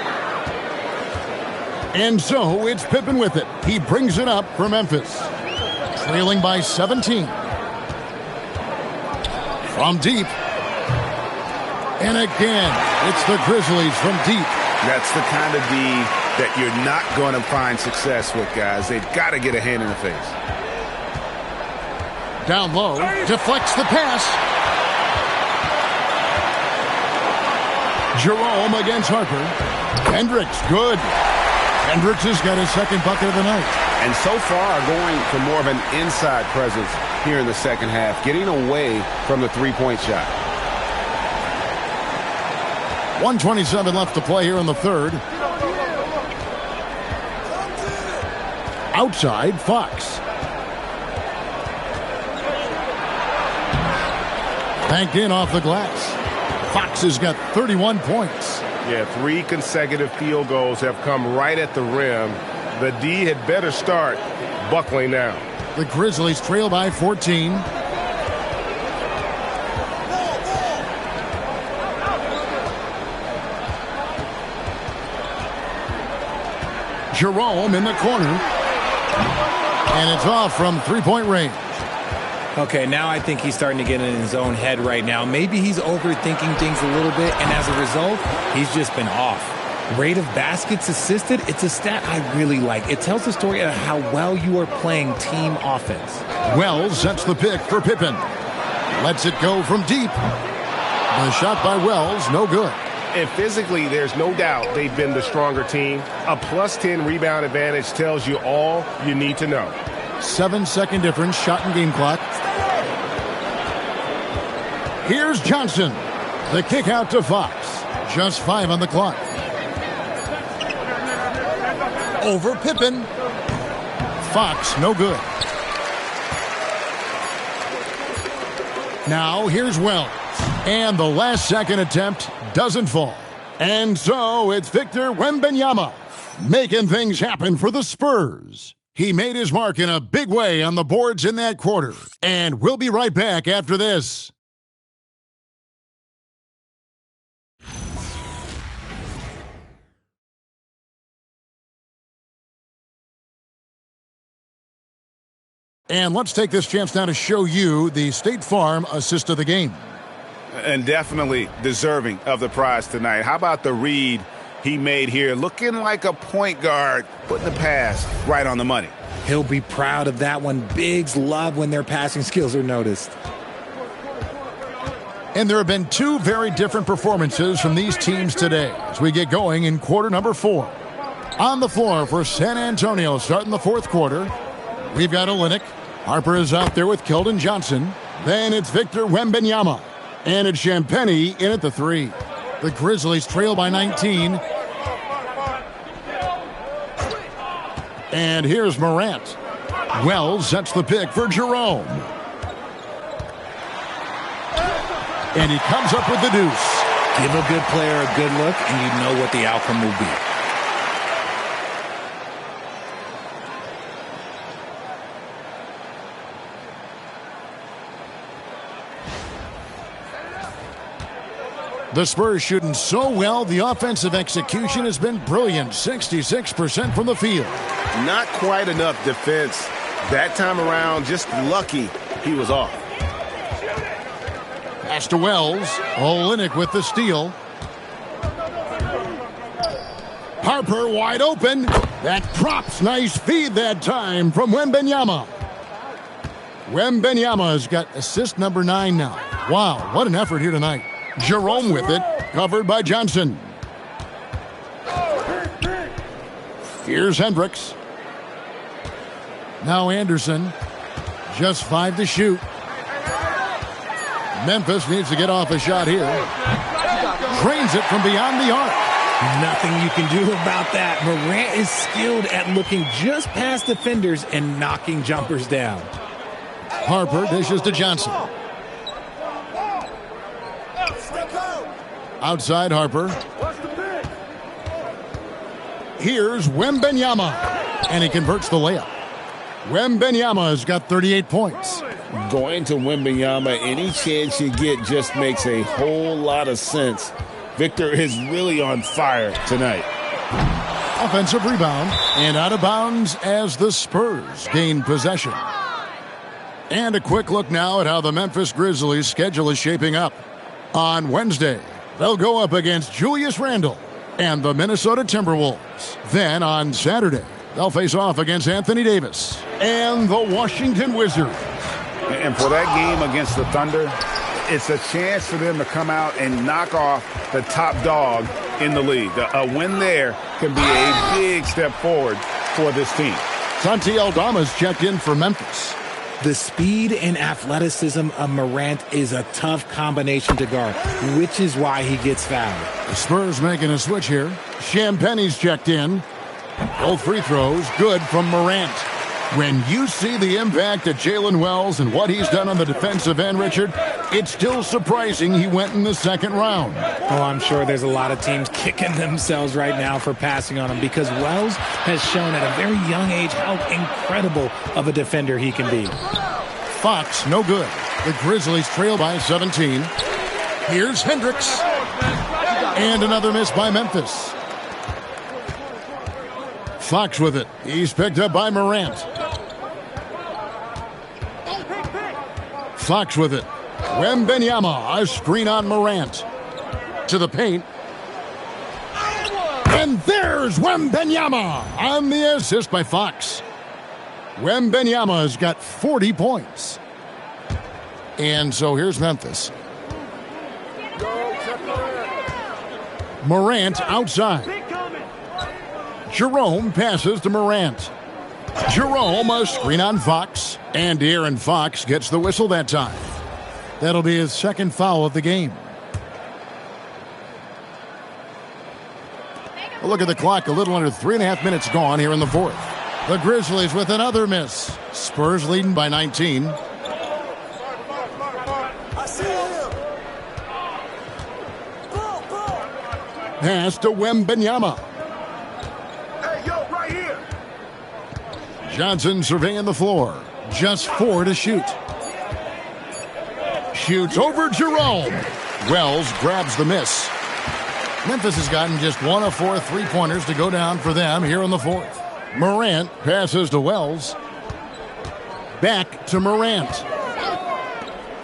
And so it's Pippen with it. He brings it up for Memphis. Trailing by 17. From deep. And again, it's the Grizzlies from deep. That's the kind of D that you're not going to find success with, guys. They've got to get a hand in the face. Down low, deflects the pass. Jerome against Harper. Hendricks, good. Hendricks has got his second bucket of the night. And so far, going for more of an inside presence here in the second half, getting away from the three-point shot. 1:27 left to play here in the third. Outside, Fox. Banked in off the glass. Fox has got 31 points. Yeah, 3 consecutive field goals have come right at the rim. The D had better start buckling now. The Grizzlies trail by 14. Jerome in the corner. And it's off from three-point range. Okay, now I think he's starting to get in his own head right now. Maybe he's overthinking things a little bit, and as a result, he's just been off. Rate of baskets assisted, it's a stat I really like. It tells the story of how well you are playing team offense. Wells sets the pick for Pippen. Lets it go from deep. The shot by Wells, no good. And physically, there's no doubt they've been the stronger team. A +10 rebound advantage tells you all you need to know. 7-second difference, shot and game clock. Here's Johnson. The kick out to Fox. Just 5 on the clock. Over Pippen. Fox, no good. Now here's Wells. And the last second attempt doesn't fall. And so it's Victor Wembanyama making things happen for the Spurs. He made his mark in a big way on the boards in that quarter. And we'll be right back after this. And let's take this chance now to show you the State Farm assist of the game. And definitely deserving of the prize tonight. How about the read he made here? Looking like a point guard, putting the pass right on the money. He'll be proud of that one. Bigs love when their passing skills are noticed. And there have been two very different performances from these teams today as we get going in quarter number 4. On the floor for San Antonio starting the fourth quarter, we've got Olynyk. Harper is out there with Keldon Johnson. Then it's Victor Wembanyama. And it's Champagnie in at the 3. The Grizzlies trail by 19. And here's Morant. Wells sets the pick for Jerome. And he comes up with the deuce. Give a good player a good look, and you know what the outcome will be. The Spurs shooting so well, the offensive execution has been brilliant. 66% from the field. Not quite enough defense. That time around, just lucky he was off. Pass to Wells. Olynyk with the steal. Harper wide open. That props. Nice feed that time from Wembanyama. Wembanyama's got assist number 9 now. Wow, what an effort here tonight. Jerome with it, covered by Johnson. Here's Hendricks. Now Anderson. Just 5 to shoot. Memphis needs to get off a shot here. Drains it from beyond the arc. Nothing you can do about that. Morant is skilled at looking just past defenders and knocking jumpers down. Harper dishes to Johnson. Outside Harper. Here's Wembanyama. And he converts the layup. Wembanyama has got 38 points. Going to Wembanyama, any chance you get just makes a whole lot of sense. Victor is really on fire tonight. Offensive rebound and out of bounds as the Spurs gain possession. And a quick look now at how the Memphis Grizzlies schedule is shaping up. On Wednesday, they'll go up against Julius Randle and the Minnesota Timberwolves. Then on Saturday, they'll face off against Anthony Davis and the Washington Wizards. And for that game against the Thunder, it's a chance for them to come out and knock off the top dog in the league. A win there can be a big step forward for this team. Santi Aldama's checked in for Memphis. The speed and athleticism of Morant is a tough combination to guard, which is why he gets fouled. The Spurs making a switch here. Champagnie's checked in. Both free throws good from Morant. When you see the impact of Jalen Wells and what he's done on the defensive end, Richard, it's still surprising he went in the second round. Oh, I'm sure there's a lot of teams kicking themselves right now for passing on him because Wells has shown at a very young age how incredible of a defender he can be. Fox, no good. The Grizzlies trail by 17. Here's Hendricks. And another miss by Memphis. Fox with it. He's picked up by Morant. Fox with it. Wembanyama, a screen on Morant. To the paint. And there's Wembanyama on the assist by Fox. Wembanyama's got 40 points. And so here's Memphis. Morant outside. Jerome passes to Morant. Jerome, a screen on Fox. And De'Aaron Fox gets the whistle that time. That'll be his second foul of the game. A look at the clock, a little under 3.5 minutes gone here in the fourth. The Grizzlies with another miss. Spurs leading by 19. Pass to Wembanyama. Hey, yo, right here. Johnson surveying the floor. Just 4 to shoot. Shoots over Jerome. Wells grabs the miss. Memphis has gotten just 1 of 4 3-pointers to go down for them here in the fourth. Morant passes to Wells. Back to Morant.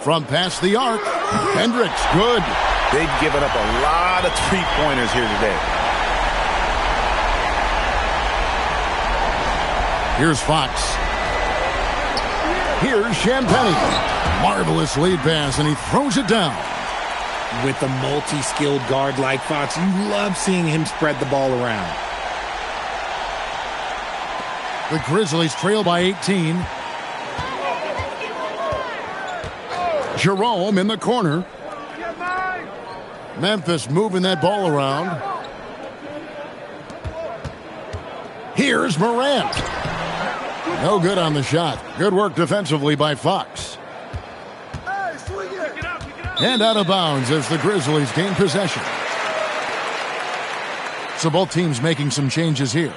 From past the arc. Hendricks, good. They've given up a lot of 3-pointers here today. Here's Fox. Here's Champagnie. Marvelous lead pass, and he throws it down. With a multi-skilled guard like Fox, you love seeing him spread the ball around. The Grizzlies trail by 18. Jerome in the corner. Memphis moving that ball around. Here's Morant. No good on the shot. Good work defensively by Fox. And out of bounds as the Grizzlies gain possession. So both teams making some changes here.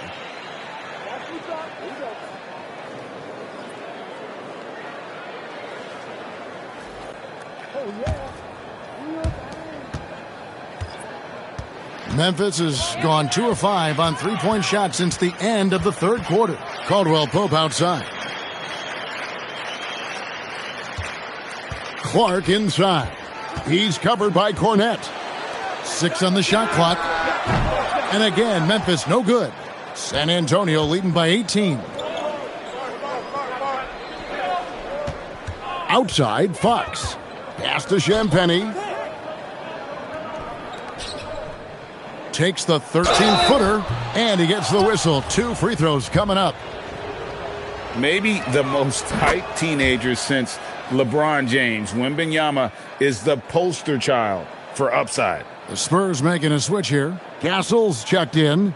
Memphis has gone 2 of 5 on 3-point shots since the end of the third quarter. Caldwell Pope outside. Clark inside. He's covered by Cornette. 6 on the shot clock. And again, Memphis no good. San Antonio leading by 18. Outside, Fox. Pass to Champagnie. Takes the 13-footer, and he gets the whistle. 2 free throws coming up. Maybe the most hyped teenager since LeBron James. Wembanyama is the poster child for upside. The Spurs making a switch here. Castle's checked in.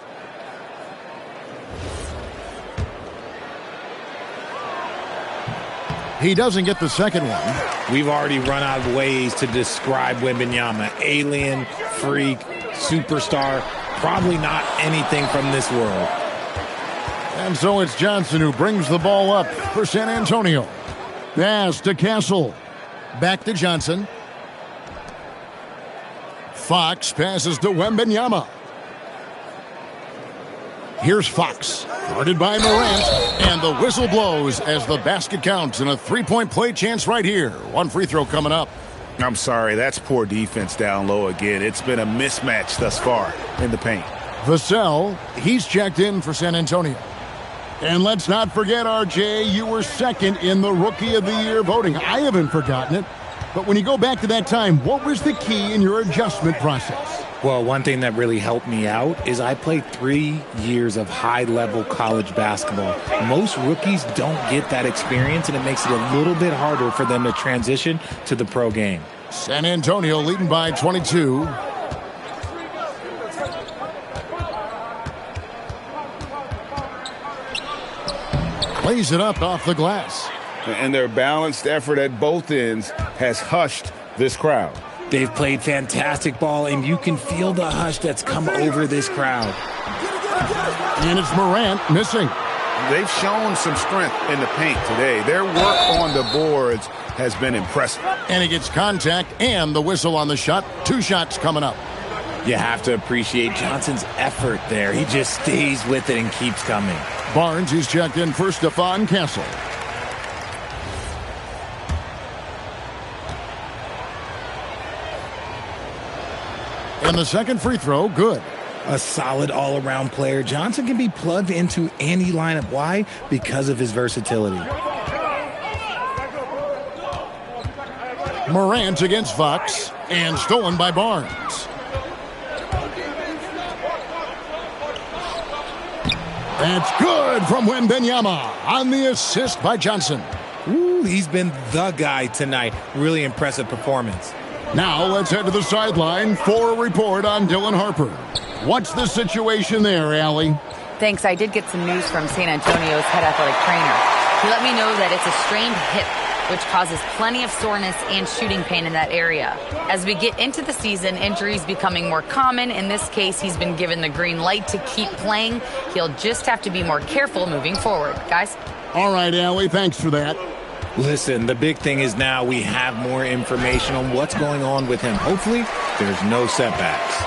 He doesn't get the second one. We've already run out of ways to describe Wembanyama. Alien, freak, superstar, probably not anything from this world. And so it's Johnson who brings the ball up for San Antonio. Pass to Castle. Back to Johnson. Fox passes to Wembanyama. Here's Fox, guarded by Morant, and the whistle blows as the basket counts, and a 3-point play chance right here. 1 free throw coming up. I'm sorry, that's poor defense down low again. It's been a mismatch thus far in the paint. Vassell, he's checked in for San Antonio. And let's not forget, RJ, you were second in the Rookie of the Year voting. I haven't forgotten it. But when you go back to that time, what was the key in your adjustment process? Well, one thing that really helped me out is I played 3 years of high-level college basketball. Most rookies don't get that experience, and it makes it a little bit harder for them to transition to the pro game. San Antonio leading by 22. Plays it up off the glass. And their balanced effort at both ends has hushed this crowd. They've played fantastic ball, and you can feel the hush that's come over this crowd. And it's Morant missing. They've shown some strength in the paint today. Their work on the boards has been impressive. And he gets contact and the whistle on the shot. 2 shots coming up. You have to appreciate Johnson's effort there. He just stays with it and keeps coming. Barnes, he's checked in for Stephon Castle. And the second free throw, good. A solid all-around player. Johnson can be plugged into any lineup. Why? Because of his versatility. Morant against Fox, and stolen by Barnes. That's good from Wembanyama on the assist by Johnson. Ooh, he's been the guy tonight. Really impressive performance. Now let's head to the sideline for a report on Dylan Harper. What's the situation there, Allie? Thanks. I did get some news from San Antonio's head athletic trainer. He let me know that it's a strained hip, which causes plenty of soreness and shooting pain in that area. As we get into the season, injuries becoming more common. In this case, he's been given the green light to keep playing. He'll just have to be more careful moving forward. Guys? All right, Allie, thanks for that. Listen, the big thing is now we have more information on what's going on with him. Hopefully, there's no setbacks.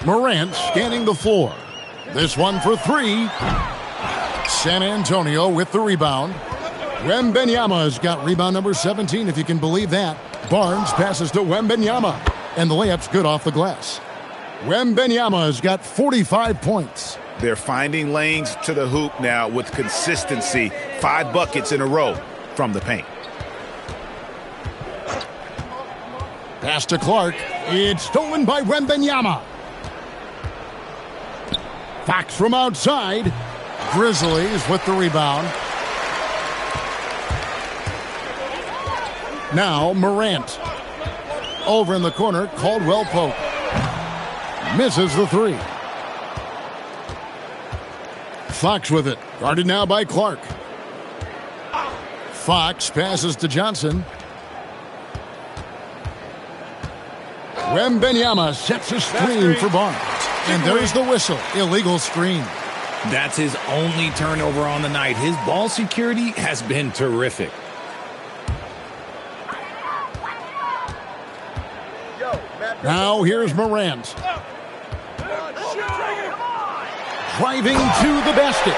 Morant scanning the floor. This one for three. San Antonio with the rebound. Wembanyama's got rebound number 17, if you can believe that. Barnes passes to Wembanyama, and the layup's good off the glass. Wembanyama's got 45 points. They're finding lanes to the hoop now with consistency. 5 buckets in a row from the paint. Pass to Clark. It's stolen by Wembanyama. Fox from outside. Grizzlies with the rebound. Now Morant. Over in the corner, Caldwell Pope. Misses the three. Fox with it. Guarded now by Clark. Fox passes to Johnson. Wembanyama sets a screen for Barnes. And there's the whistle. Illegal screen. That's his only turnover on the night. His ball security has been terrific. Now here's Morant. Driving to the basket.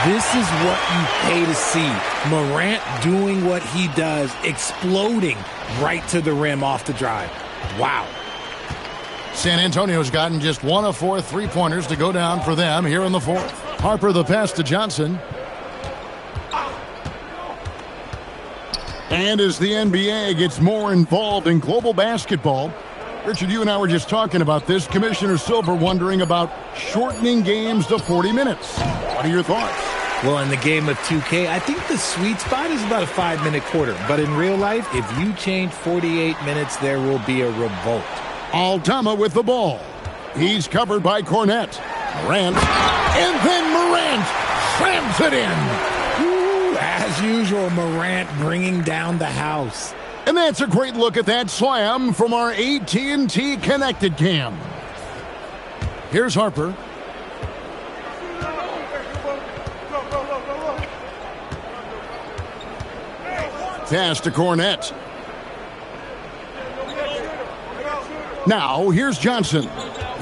This is what you pay to see. Morant doing what he does, exploding right to the rim off the drive. Wow. San Antonio's gotten just 1 of 4 three-pointers to go down for them here in the fourth. Harper the pass to Johnson. And as the NBA gets more involved in global basketball, Richard, you and I were just talking about this. Commissioner Silver wondering about shortening games to 40 minutes. What are your thoughts? Well, in the game of 2K, I think the sweet spot is about a 5-minute quarter. But in real life, if you change 48 minutes, there will be a revolt. Aldama with the ball. He's covered by Cornette. Morant. And then Morant slams it in. Ooh, as usual, Morant bringing down the house. And that's a great look at that slam from our AT&T Connected Cam. Here's Harper. Pass to Cornette. Now, here's Johnson.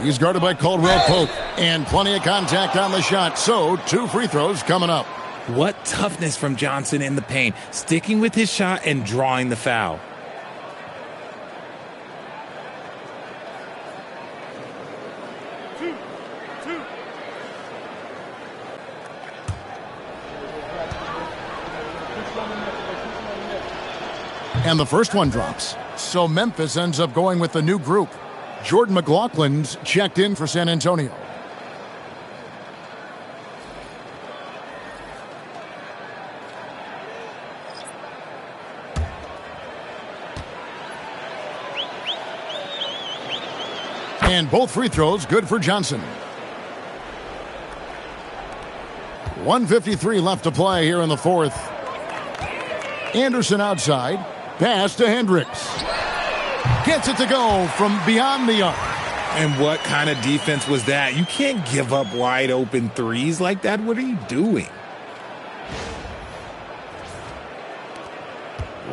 He's guarded by Caldwell Pope. And plenty of contact on the shot. So, 2 free throws coming up. What toughness from Johnson in the paint, sticking with his shot and drawing the foul. And the first one drops. So Memphis ends up going with the new group. Jordan McLaughlin's checked in for San Antonio. And both free throws good for Johnson. 1:53 left to play here in the fourth. Anderson outside. Pass to Hendricks. Gets it to go from beyond the arc. And what kind of defense was that? You can't give up wide open threes like that. What are you doing?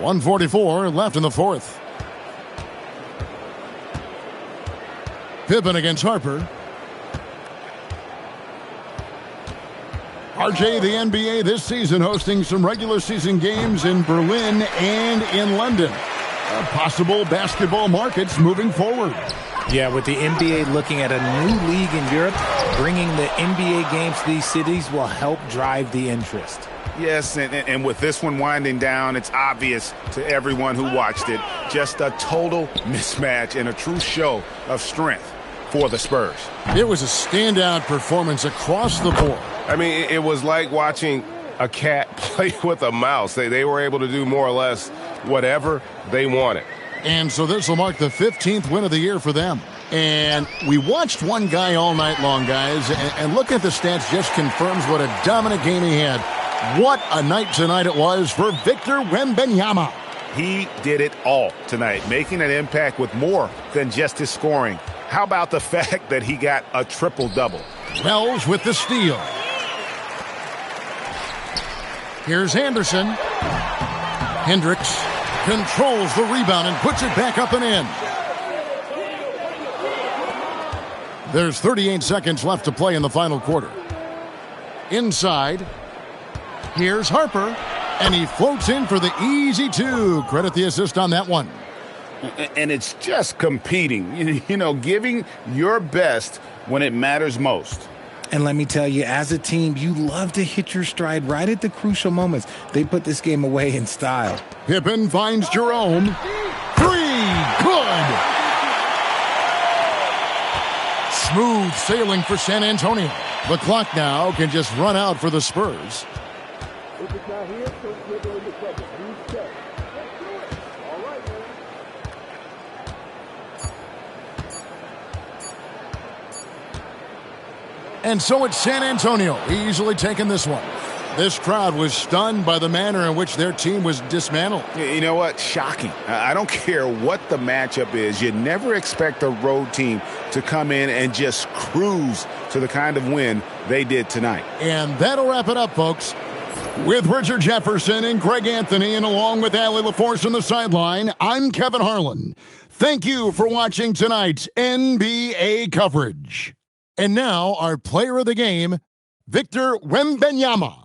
1:44 left in the fourth. Pippen against Harper. RJ, the NBA this season hosting some regular season games in Berlin and in London. Possible basketball markets moving forward. Yeah, with the NBA looking at a new league in Europe, bringing the NBA games to these cities will help drive the interest. Yes, and with this one winding down, it's obvious to everyone who watched it, just a total mismatch and a true show of strength for the Spurs. It was a standout performance across the board. I mean, it was like watching a cat play with a mouse. They were able to do more or less whatever they wanted. And so this will mark the 15th win of the year for them. And we watched one guy all night long, guys, and looking at the stats just confirms what a dominant game he had. What a night tonight it was for Victor Wembanyama. He did it all tonight, making an impact with more than just his scoring. How about the fact that he got a triple-double? Wells with the steal. Here's Anderson. Hendricks controls the rebound and puts it back up and in. There's 38 seconds left to play in the final quarter. Inside, here's Harper, and he floats in for the easy two. Credit the assist on that one. And it's just competing, giving your best when it matters most. And let me tell you, as a team, you love to hit your stride right at the crucial moments. They put this game away in style. Pippen finds Jerome. Three, good. Smooth sailing for San Antonio. The clock now can just run out for the Spurs. And so it's San Antonio easily taking this one. This crowd was stunned by the manner in which their team was dismantled. You know what? Shocking. I don't care what the matchup is. You never expect a road team to come in and just cruise to the kind of win they did tonight. And that'll wrap it up, folks. With Richard Jefferson and Greg Anthony, and along with Allie LaForce on the sideline, I'm Kevin Harlan. Thank you for watching tonight's NBA coverage. And now, our player of the game, Victor Wembanyama.